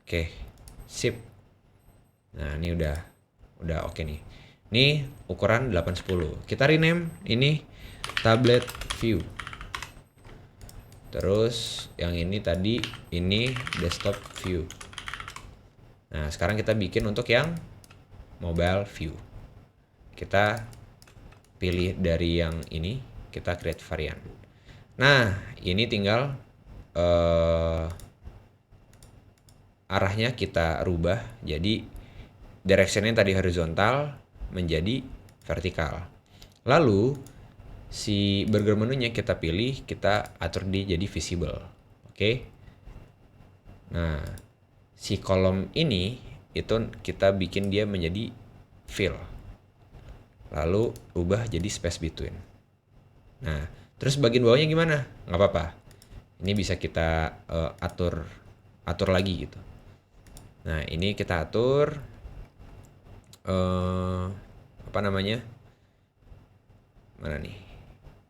Oke. Sip. Nah, ini udah oke nih. Ini ukuran 810. Kita rename ini tablet view. Terus yang ini tadi ini desktop view. Nah, sekarang kita bikin untuk yang mobile view. Kita pilih dari yang ini, kita create varian. Nah, ini tinggal arahnya kita rubah jadi direction-nya tadi horizontal menjadi vertikal. Lalu si burger menunya kita pilih, kita atur di jadi visible. Oke. Nah, si kolom ini itu kita bikin dia menjadi fill. Lalu ubah jadi space between. Nah, terus bagian bawahnya gimana? Nggak apa-apa. Ini bisa kita atur lagi gitu. Nah, ini kita atur apa namanya? Mana nih?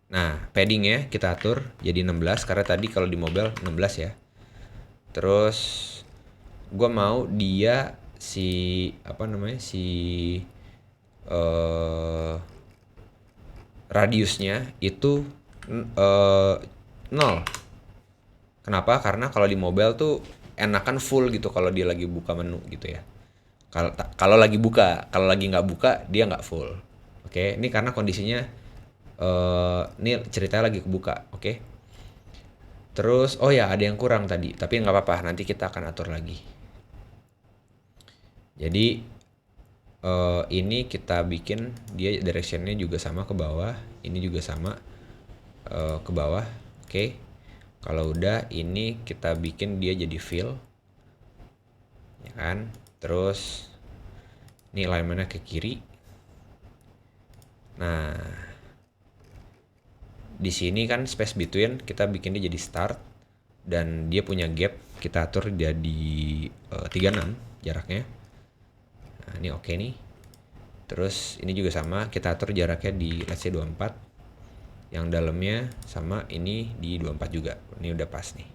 Nah, paddingnya kita atur jadi 16 karena tadi kalau di mobile 16 ya. Terus gue mau dia si apa namanya radiusnya itu 0. Kenapa? Karena kalau di mobile tuh enakan full gitu kalau dia lagi buka menu gitu ya. Kalau lagi buka, kalau lagi nggak buka dia nggak full. Oke, ini karena kondisinya ini ceritanya lagi kebuka. Oke. Terus, oh ya ada yang kurang tadi, tapi nggak apa-apa, nanti kita akan atur lagi. Jadi ini kita bikin dia directionnya juga sama ke bawah, ini juga sama ke bawah. Oke. Kalau udah ini kita bikin dia jadi fill, ya kan? Terus ini alignmentnya ke kiri. Nah, di sini kan space between kita bikin dia jadi start dan dia punya gap kita atur jadi 36 jaraknya. Nah, ini oke nih. Terus ini juga sama, kita atur jaraknya di let's say 24. Yang dalamnya sama ini di 24 juga. Ini udah pas nih.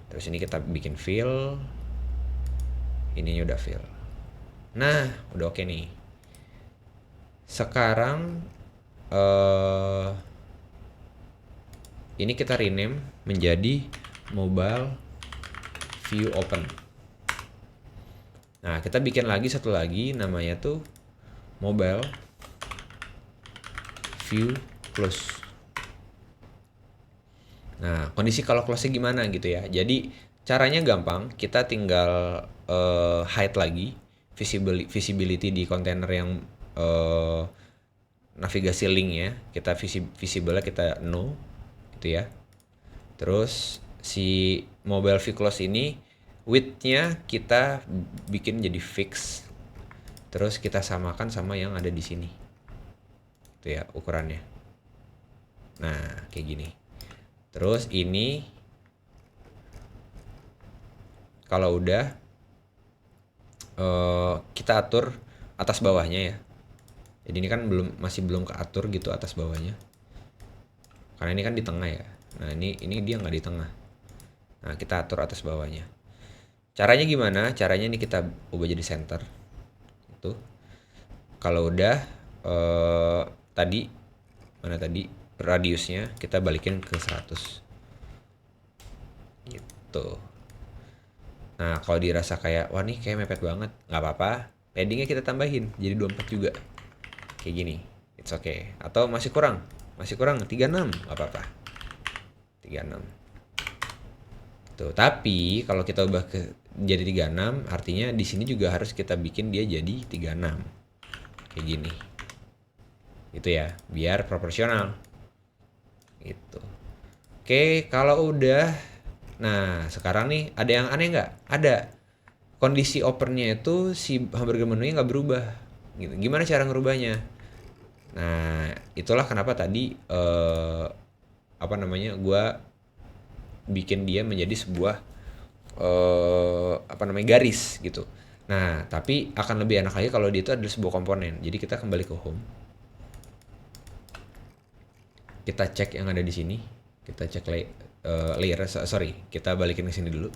Terus ini kita bikin fill. Ininya udah fill. Nah, udah oke nih. Sekarang ini kita rename menjadi mobile view open. Nah, kita bikin lagi satu lagi namanya tuh mobile view close. Nah, kondisi kalau close-nya gimana gitu ya. Jadi caranya gampang, kita tinggal hide lagi visibility di kontainer yang navigasi link ya. Kita visible-nya kita no gitu ya. Terus si mobile view close ini width-nya kita bikin jadi fix. Terus kita samakan sama yang ada di sini. Itu ya ukurannya. Nah, kayak gini. Terus ini kalau udah kita atur atas bawahnya ya. Jadi ini kan masih belum keatur gitu atas bawahnya. Karena ini kan di tengah ya. Nah, ini dia nggak di tengah. Nah, kita atur atas bawahnya. Caranya gimana? Caranya ini kita ubah jadi center. Itu. Kalau udah tadi mana tadi radiusnya kita balikin ke 100 gitu. Nah, kalau dirasa kayak wah nih kayak mepet banget, nggak apa-apa, paddingnya kita tambahin jadi 24 juga kayak gini it's okay. Atau masih kurang 36, nggak apa-apa. 36. Tuh, tapi kalau kita ubah jadi 36, artinya di sini juga harus kita bikin dia jadi 36. Kayak gini. Gitu ya, biar proporsional. Gitu. Oke, kalau udah, nah sekarang nih ada yang aneh nggak? Ada. Kondisi opennya itu si hamburger menunya nggak berubah. Gitu. Gimana cara ngerubahnya? Nah, itulah kenapa tadi apa namanya? Gua bikin dia menjadi sebuah apa namanya, garis gitu. Nah, tapi akan lebih enak lagi kalau dia itu adalah sebuah komponen. Jadi kita kembali ke home. Kita cek yang ada di sini. Kita cek layer, sorry, kita balikin ke sini dulu.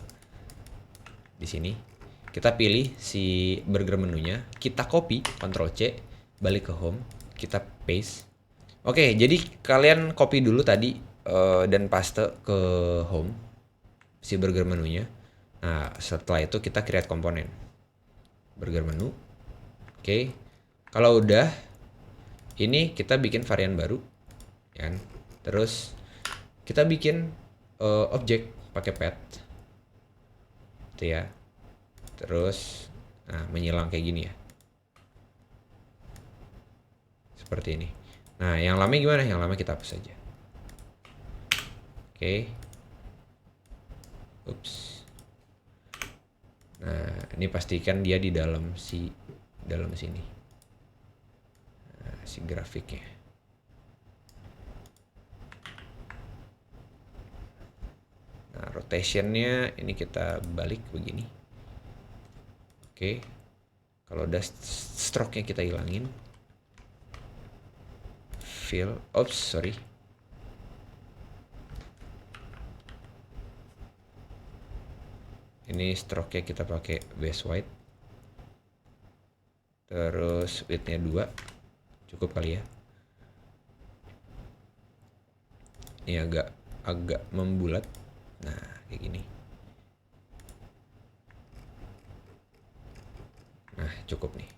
Di sini kita pilih si burger menunya, kita copy, Ctrl C, balik ke home, kita paste. Oke, jadi kalian copy dulu tadi dan paste ke home si burger menunya. Nah, setelah itu kita create komponen burger menu. Oke, kalau udah, ini kita bikin varian baru, ya kan? Terus kita bikin objek pakai pet, itu ya. Terus, nah, menyilang kayak gini ya, seperti ini. Nah, yang lama gimana? Yang lama kita hapus saja. Oke. Ups. Nah, ini pastikan dia di dalam sini. Nah, si grafiknya. Nah, rotationnya ini kita balik begini. Oke. Kalau udah, stroke-nya kita hilangin. Fill. Oops, sorry. Ini stroke-nya kita pakai base white. Terus width-nya 2. Cukup kali ya. Ini agak membulat. Nah, kayak gini. Nah, cukup nih.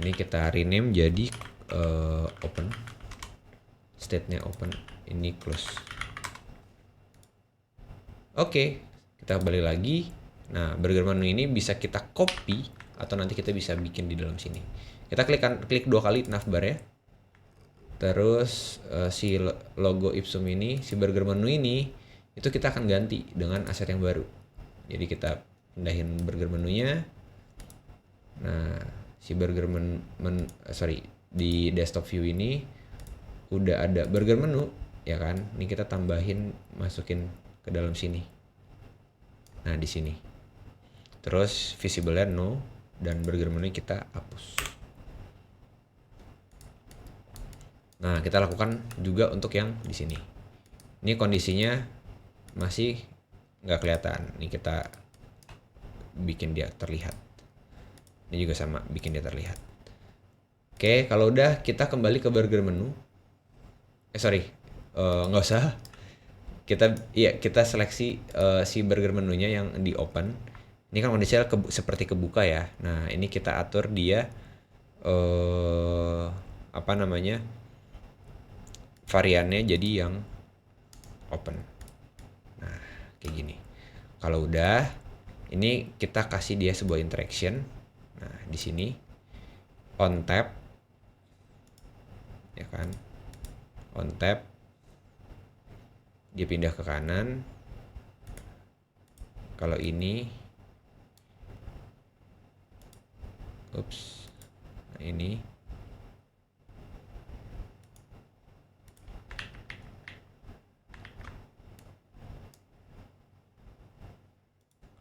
Ini kita rename jadi open. State-nya open. Ini close. Oke, kita kembali lagi. Nah, burger menu ini bisa kita copy atau nanti kita bisa bikin di dalam sini. Kita klik 2 kali navbar ya. Terus si logo Ipsum ini, si burger menu ini, itu kita akan ganti dengan aset yang baru. Jadi kita pindahin burger menunya. Nah, si burger di desktop view ini udah ada burger menu, ya kan? Ini kita tambahin, masukin ke dalam sini. Nah, di sini. Terus visible-nya no, dan burger menu kita hapus. Nah, kita lakukan juga untuk yang di sini. Ini kondisinya masih nggak kelihatan. Ini kita bikin dia terlihat. Ini juga sama, bikin dia terlihat. Oke, kalau udah, kita kembali ke burger menu. Nggak usah. Kita seleksi si burger menunya yang di open. Ini kan kondisinya seperti kebuka ya. Nah, ini kita atur dia apa namanya, variannya jadi yang open. Nah, kayak gini. Kalau udah, ini kita kasih dia sebuah interaction. Nah, di sini on tap, ya kan? On tap, dia pindah ke kanan. Kalau ini, nah ini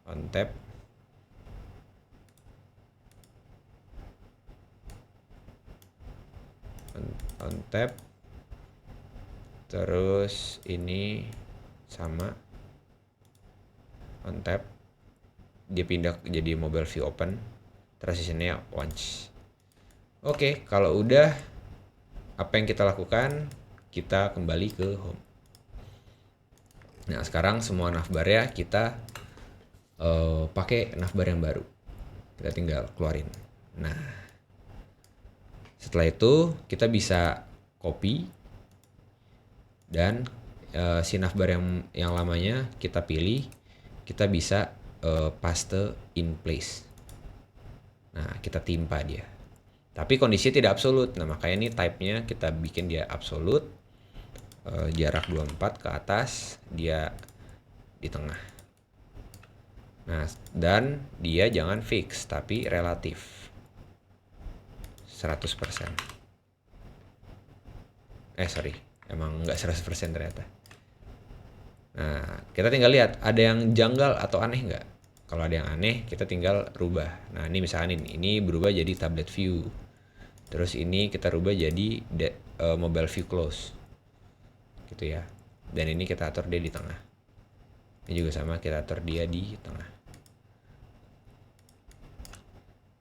on tap. On tap. Terus ini sama on tap, dia pindah jadi mobile view open, transitionnya once. Oke, kalau udah, apa yang kita lakukan, kita kembali ke home. Nah, sekarang semua navbar ya kita pakai navbar yang baru. Kita tinggal keluarin. Nah, Setelah itu kita bisa copy dan si navbar yang lamanya kita pilih, kita bisa paste in place. Nah, kita timpa dia. Tapi kondisinya tidak absolut. Nah, makanya ini type-nya kita bikin dia absolut. Jarak 24 ke atas, dia di tengah. Nah, dan dia jangan fix, tapi relatif. 100%. Sorry. Emang nggak 100% ternyata. Nah, kita tinggal lihat ada yang janggal atau aneh nggak. Kalau ada yang aneh, kita tinggal rubah. Nah, ini misalnya ini berubah jadi tablet view. Terus ini kita rubah jadi mobile view close. Gitu ya. Dan ini kita atur dia di tengah. Ini juga sama, kita atur dia di tengah.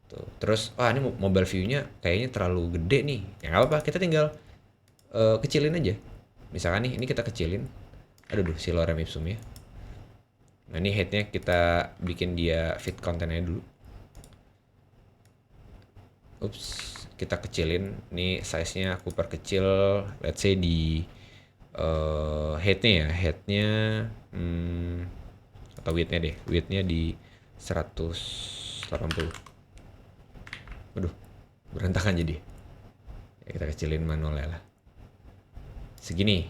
Tuh. Terus, ini mobile view-nya kayaknya terlalu gede nih. Ya nggak apa-apa, kita tinggal kecilin aja. Misalkan nih, ini kita kecilin. Aduh, si lorem ipsum ya. Nah, ini headnya kita bikin dia fit kontennya dulu. Ups, kita kecilin. Ini size-nya aku perkecil, let's say di headnya ya. Headnya atau width-nya deh. Width-nya di 180. Aduh, berantakan jadi. Ya, kita kecilin manualnya lah. Segini,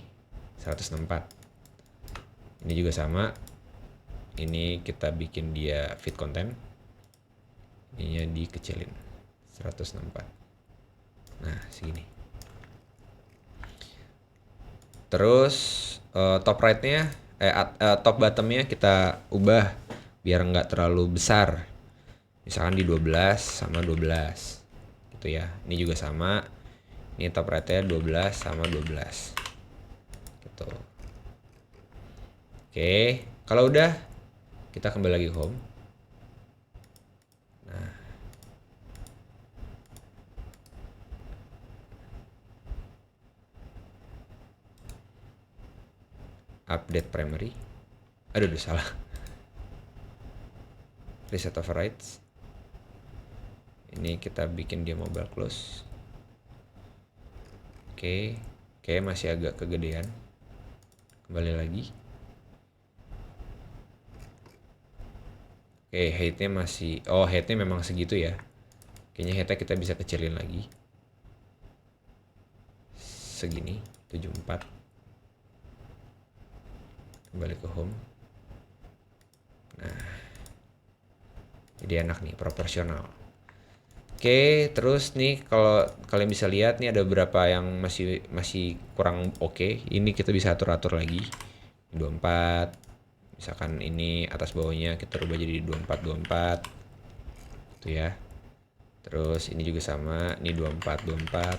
164. Ini juga sama. Ini kita bikin dia fit content. Ininya dikecilin 164. Nah, segini. Terus top right-nya top bottom-nya kita ubah biar nggak terlalu besar. Misalkan di 12 sama 12. Gitu ya. Ini juga sama. Ini top right-nya 12 sama 12. Gitu. Oke, kalau udah kita kembali lagi ke home. Nah, update primary. Aduh, salah. Reset overrides. Ini kita bikin dia mobile close. Oke, masih agak kegedean. Kembali lagi. Oke, heightnya masih, heightnya memang segitu ya. Kayaknya heightnya kita bisa kecilin lagi. Segini, 74. Kembali ke home. Nah, jadi enak nih, proporsional. Oke, terus nih kalau kalian bisa lihat nih ada beberapa yang masih kurang oke. Ini kita bisa atur-atur lagi. 24. Misalkan ini atas bawahnya kita rubah jadi 24 gitu ya. Terus ini juga sama, ini 24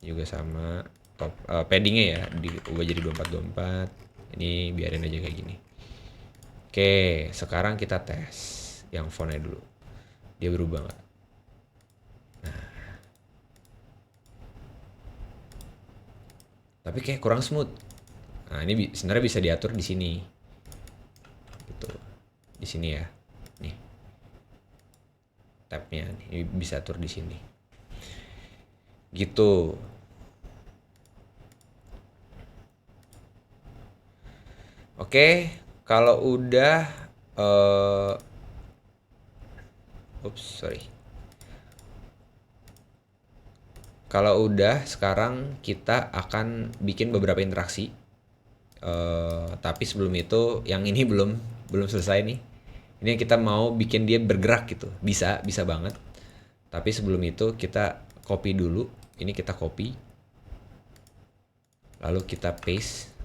juga sama. Top paddingnya ya diubah jadi 24. Ini biarin aja kayak gini. Oke, sekarang kita tes yang fontnya dulu. Dia berubah nggak? Nah, tapi kayak kurang smooth. Nah, ini sebenarnya bisa diatur di sini. Gitu. Di sini ya. Nih. Tab-nya ini bisa atur di sini. Gitu. Oke, kalau udah sorry. Kalau udah, sekarang kita akan bikin beberapa interaksi. Tapi sebelum itu, yang ini belum selesai nih. Ini kita mau bikin dia bergerak gitu. Bisa banget. Tapi sebelum itu kita copy dulu. Ini kita copy. Lalu kita paste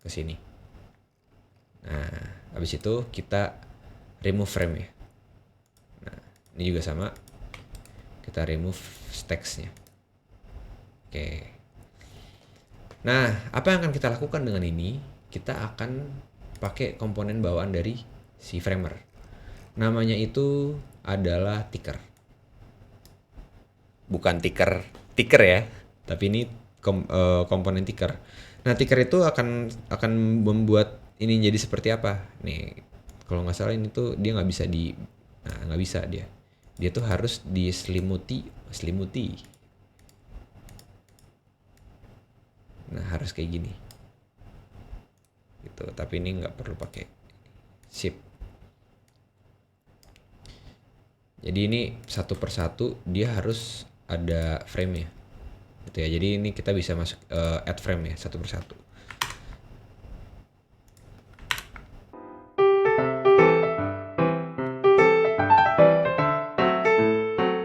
ke sini. Nah, habis itu kita remove frame ya. Nah, ini juga sama. Kita remove text-nya. Oke. Nah, apa yang akan kita lakukan dengan ini? Kita akan pakai komponen bawaan dari si framer. Namanya itu adalah ticker. Bukan ticker ya, tapi ini komponen ticker. Nah, ticker itu akan membuat ini jadi seperti apa? Nih, kalau nggak salah ini tuh dia nggak bisa dia tuh harus diselimuti. Nah, harus kayak gini gitu, tapi ini nggak perlu pakai sip. Jadi ini satu persatu dia harus ada frame ya gitu ya. Jadi ini kita bisa masuk add frame ya satu persatu.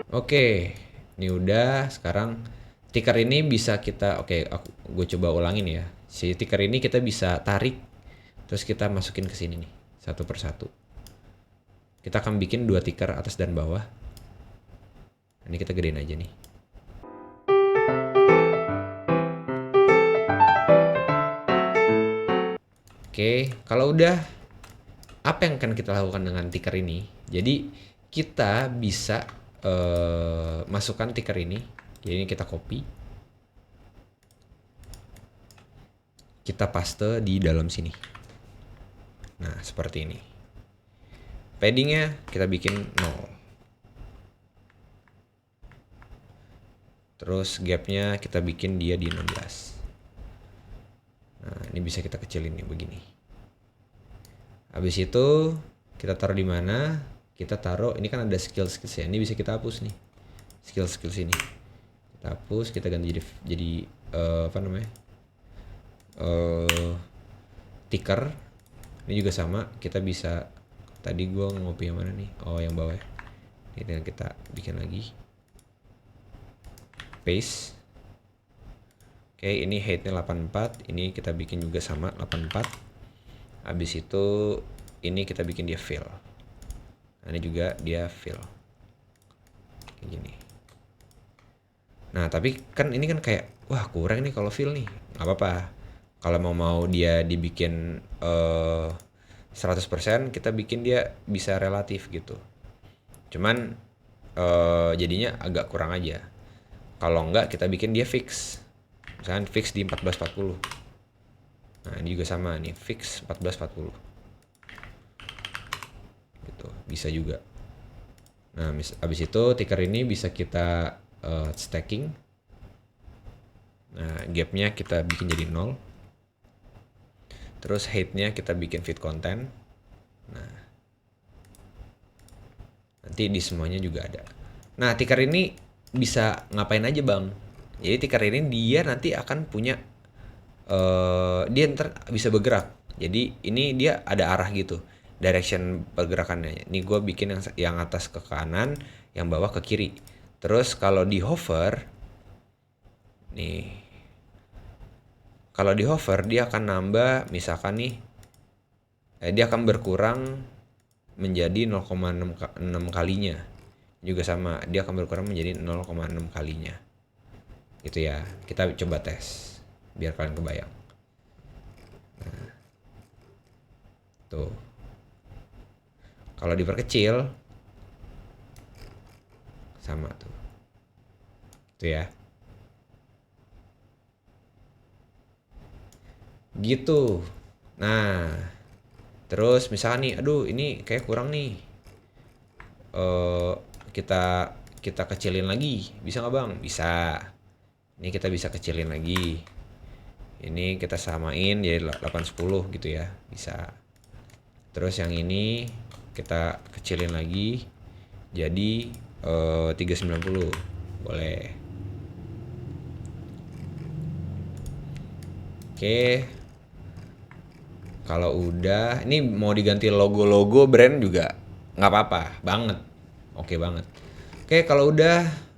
Oke, ini udah. Sekarang ticker ini bisa kita, gue coba ulangin ya. Si ticker ini kita bisa tarik, terus kita masukin ke sini nih, satu persatu. Kita akan bikin 2 ticker atas dan bawah. Ini kita gedein aja nih. Oke, kalau udah, apa yang akan kita lakukan dengan ticker ini? Jadi kita bisa masukkan ticker ini. Jadi ini kita copy, kita paste di dalam sini. Nah, seperti ini. Paddingnya kita bikin 0. Terus gapnya kita bikin dia di 16. Nah, ini bisa kita kecilin nih begini. Habis itu kita taruh di mana? Kita taruh, ini kan ada skills ya. Ini bisa kita hapus nih. Skills ini. Kita hapus, kita ganti jadi ticker. Ini juga sama, kita bisa, tadi gua ngopi yang mana nih? Oh, yang bawah ya. Ini kita bikin lagi. Paste. Oke, ini height-nya 84, ini kita bikin juga sama 84. Habis itu ini kita bikin dia fill. Nah, ini juga dia fill. Kayak gini. Nah, tapi kan ini kan kayak wah kurang nih kalau fill nih. Nggak apa-apa. Kalau mau dia dibikin 100%, kita bikin dia bisa relatif gitu. Cuman jadinya agak kurang aja. Kalau enggak kita bikin dia fix. Misalkan fix di 1440. Nah, ini juga sama nih, fix 1440. Gitu, bisa juga. Nah, abis itu ticker ini bisa kita stacking. Nah, gapnya kita bikin jadi 0. Terus height-nya kita bikin fit content. Nah, nanti di semuanya juga ada. Nah, ticker ini bisa ngapain aja bang? Jadi ticker ini dia nanti akan punya dia ntar bisa bergerak. Jadi ini dia ada arah gitu, direction pergerakannya. Ini gue bikin yang atas ke kanan, yang bawah ke kiri. Terus kalau di hover, nih, kalau di hover dia akan nambah, misalkan nih, dia akan berkurang menjadi 0,6 kalinya. Juga sama, dia akan berkurang menjadi 0,6 kalinya. Gitu ya, kita coba tes biar kalian kebayang. Nah, tuh, kalau diperkecil sama tuh, tuh ya, gitu. Nah, terus misalkan nih, aduh ini kayak kurang nih, kita kecilin lagi, bisa nggak bang? Bisa. Ini kita bisa kecilin lagi. Ini kita samain jadi 810 gitu ya, bisa. Terus yang ini kita kecilin lagi jadi 390, boleh. Oke. Kalau udah, ini mau diganti logo-logo brand juga nggak apa-apa banget. Oke banget. Oke, kalau udah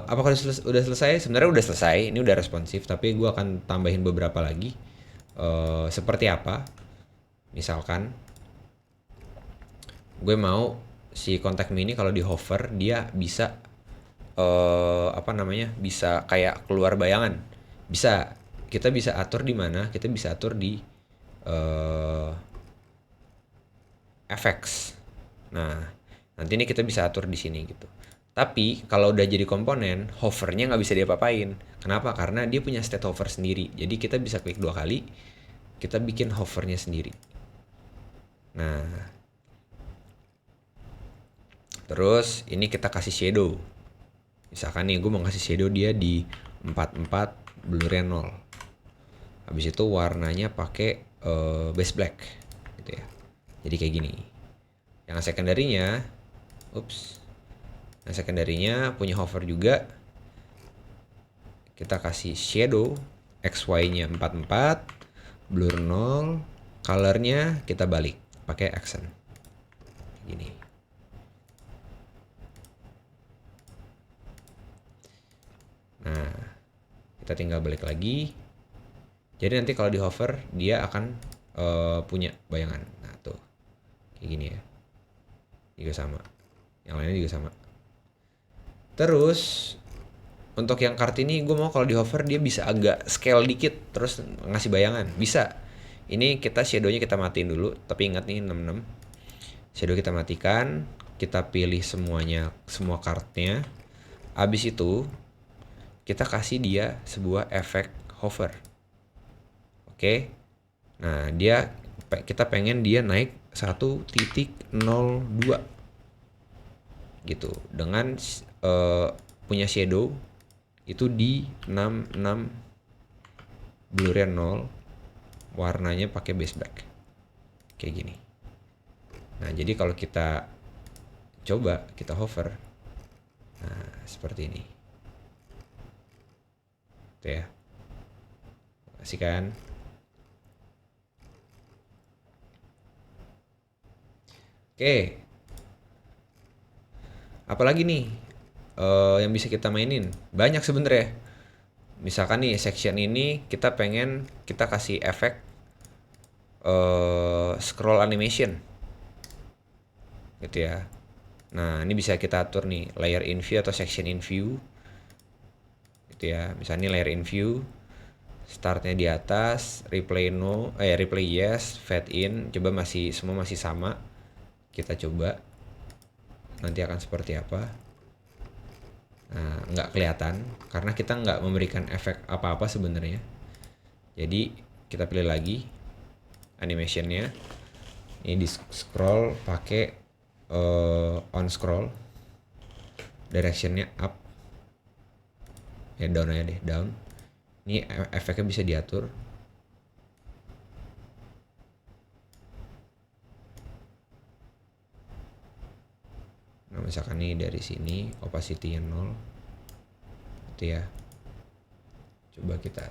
apakah udah selesai? Sebenarnya udah selesai. Ini udah responsif, tapi gue akan tambahin beberapa lagi. Seperti apa? Misalkan gue mau si contact me ini kalau di hover dia bisa bisa kayak keluar bayangan. Bisa. Kita bisa atur di mana? Kita bisa atur di effects. Nah, nanti ini kita bisa atur di sini gitu. Tapi kalau udah jadi komponen, hovernya nggak bisa diapa-apain. Kenapa? Karena dia punya state hover sendiri. Jadi kita bisa klik 2 kali, kita bikin hovernya sendiri. Nah, Terus ini kita kasih shadow. Misalkan nih gue mau kasih shadow dia di 44, blurnya 0. Habis itu warnanya pakai base black gitu ya. Jadi kayak gini. Yang secondary-nya, yang secondary-nya punya hover juga. Kita kasih shadow XY-nya 44, blur 0, color-nya kita balik pakai accent. Gini. Nah, kita tinggal balik lagi. Jadi nanti kalau di hover dia akan punya bayangan. Nah, tuh. Kayak gini ya. Juga sama. Yang lainnya juga sama. Terus untuk yang Kartini gue mau kalau di hover dia bisa agak scale dikit terus ngasih bayangan. Bisa. Ini kita shadow-nya kita matiin dulu, tapi ingat nih 66. Shadow kita matikan, kita pilih semuanya, semua kartnya. Abis itu kita kasih dia sebuah efek hover. Oke. Nah, kita pengen dia naik 1.02 gitu dengan punya shadow itu di 66, blurnya 0, warnanya pakai base black kayak gini. Nah, jadi kalau kita coba kita hover, nah seperti ini tuh ya, kasih kan. Oke, apalagi nih yang bisa kita mainin banyak sebenarnya. Misalkan nih section ini kita pengen kita kasih efek scroll animation gitu ya. Nah, ini bisa kita atur nih layer in view atau section in view gitu ya. Misalnya layer in view, startnya di atas, replay no, replay yes, fade in, coba semua masih sama. Kita coba nanti akan seperti apa. Nah, nggak kelihatan karena kita nggak memberikan efek apa-apa sebenarnya. Jadi kita pilih lagi animationnya. Ini di scroll pakai on scroll, directionnya up, ya down aja deh, down. Ini efeknya bisa diatur. Nah, misalkan nih dari sini opacity-nya 0 gitu ya. Coba kita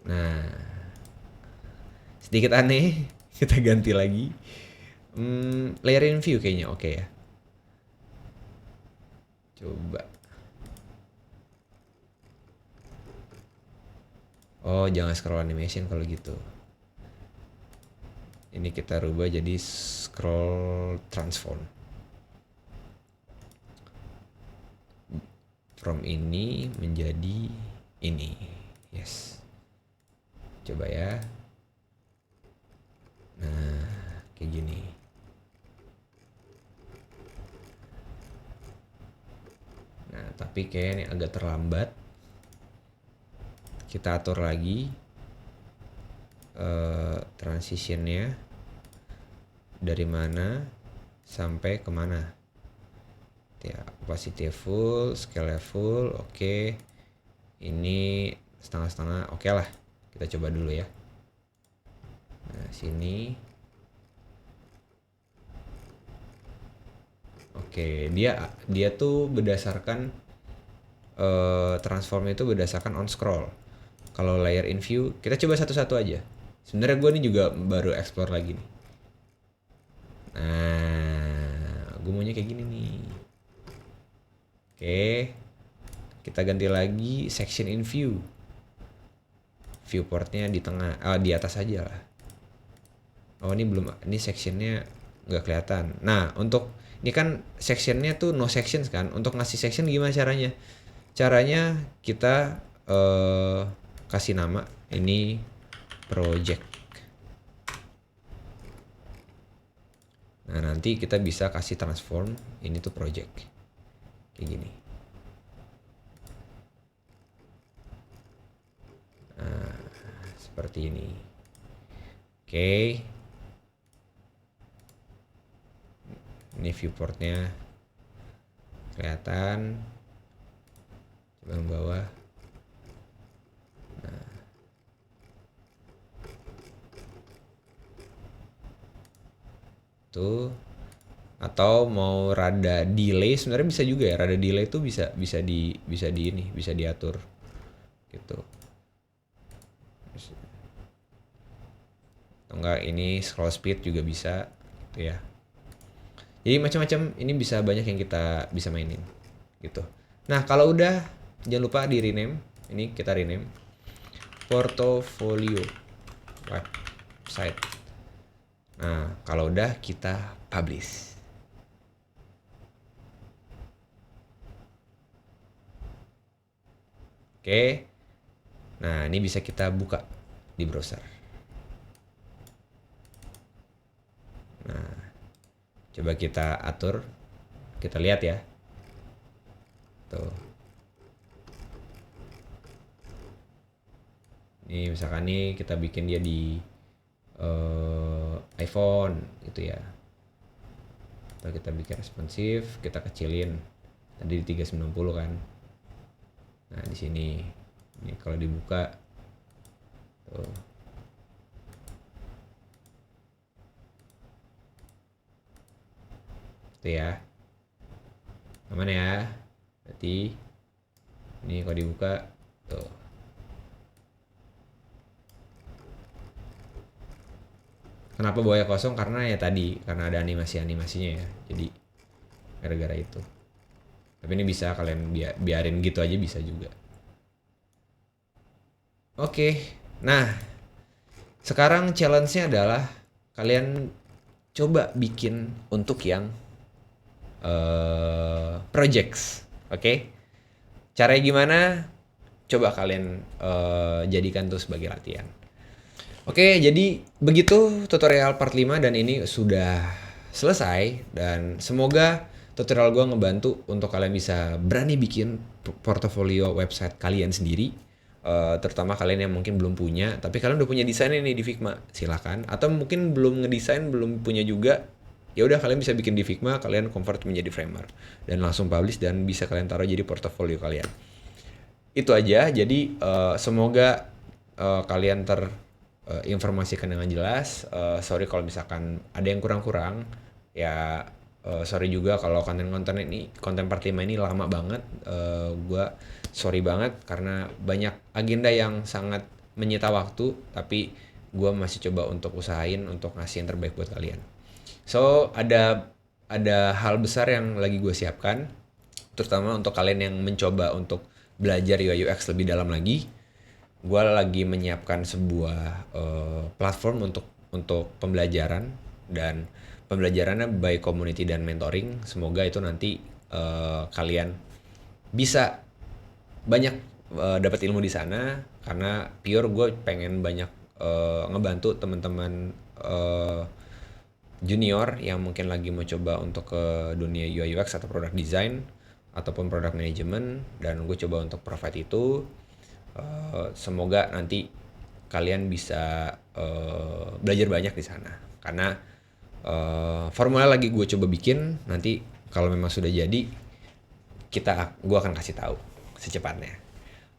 nah sedikit aneh. Kita ganti lagi layer in view kayaknya oke ya. Coba, oh jangan scroll animation kalau gitu. Ini kita rubah jadi scroll transform. From ini menjadi ini. Yes. Coba ya. Nah, kayak gini. Nah, tapi kayaknya agak terlambat. Kita atur lagi transitionnya dari mana sampai kemana ya. Opacity full, scale full, oke. Ini setengah-setengah, oke lah. Kita coba dulu ya. Nah, sini oke, dia tuh berdasarkan transform itu berdasarkan on scroll. Kalau layer in view, kita coba satu-satu aja. Sebenarnya gue ini juga baru explore lagi nih. Nah, gue maunya kayak gini nih. Oke, kita ganti lagi section in view. Viewportnya di tengah, di atas aja lah. Oh, ini belum, ini sectionnya nggak kelihatan. Nah, untuk ini kan sectionnya tuh no sections kan. Untuk ngasih section gimana caranya? Caranya kita kasih nama ini project. Nah, nanti kita bisa kasih transform ini tuh project kayak gini. Nah, seperti ini. Oke. Ini viewportnya kelihatan. Coba yang bawah. Tuh. Atau mau rada delay sebenarnya bisa juga ya. Rada delay itu bisa diatur gitu. Atau enggak ini scroll speed juga bisa gitu ya. Jadi macam-macam ini bisa banyak yang kita bisa mainin gitu. Nah, kalau udah jangan lupa di rename. Ini kita rename portfolio website. Nah, kalau udah kita publish. Oke. Nah, ini bisa kita buka di browser. Nah, coba kita atur. Kita lihat ya. Tuh. Ini misalkan nih kita bikin dia di iPhone gitu ya. Atau kita bikin responsif, kita kecilin. Tadi di 390 kan. Nah, di sini. Ini kalau dibuka tuh. Itu ya. Aman ya. Berarti ini kalau dibuka tuh. Kenapa bawahnya kosong? Karena ya tadi, karena ada animasi-animasinya ya. Jadi gara-gara itu. Tapi ini bisa kalian biarin gitu aja bisa juga. Oke. Nah, sekarang challenge-nya adalah kalian coba bikin untuk yang projects. Oke. Caranya gimana? Coba kalian jadikan tuh sebagai latihan. Oke, jadi begitu tutorial part 5 dan ini sudah selesai dan semoga tutorial gue ngebantu untuk kalian bisa berani bikin portofolio website kalian sendiri. Terutama kalian yang mungkin belum punya, tapi kalian udah punya desain ini di Figma, silakan. Atau mungkin belum ngedesain, belum punya juga, ya udah kalian bisa bikin di Figma, kalian convert menjadi Framer dan langsung publish dan bisa kalian taruh jadi portofolio kalian. Itu aja, jadi semoga kalian informasikan dengan jelas. Sorry kalau misalkan ada yang kurang-kurang ya, sorry juga kalau konten part 5 ini lama banget. Gua sorry banget karena banyak agenda yang sangat menyita waktu, tapi gua masih coba untuk usahain untuk ngasih yang terbaik buat kalian. So ada hal besar yang lagi gue siapkan, terutama untuk kalian yang mencoba untuk belajar UI UX lebih dalam lagi. Gue lagi menyiapkan sebuah platform untuk pembelajaran, dan pembelajarannya by community dan mentoring. Semoga itu nanti kalian bisa banyak dapat ilmu di sana, karena pure gue pengen banyak ngebantu teman-teman junior yang mungkin lagi mau coba untuk ke dunia UI UX atau product design ataupun product management, dan gue coba untuk provide itu. Semoga nanti kalian bisa belajar banyak di sana, karena formula lagi gue coba bikin. Nanti kalau memang sudah jadi, gue akan kasih tahu secepatnya.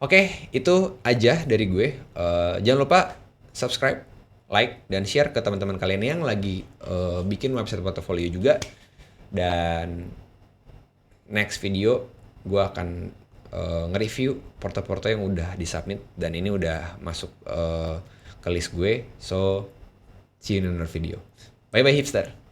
Oke, itu aja dari gue. Jangan lupa subscribe, like, dan share ke teman-teman kalian yang lagi bikin website portfolio juga. Dan next video gue akan nge-review porto-porto yang udah disubmit dan ini udah masuk ke list gue. So see you in another video. Bye bye hipster.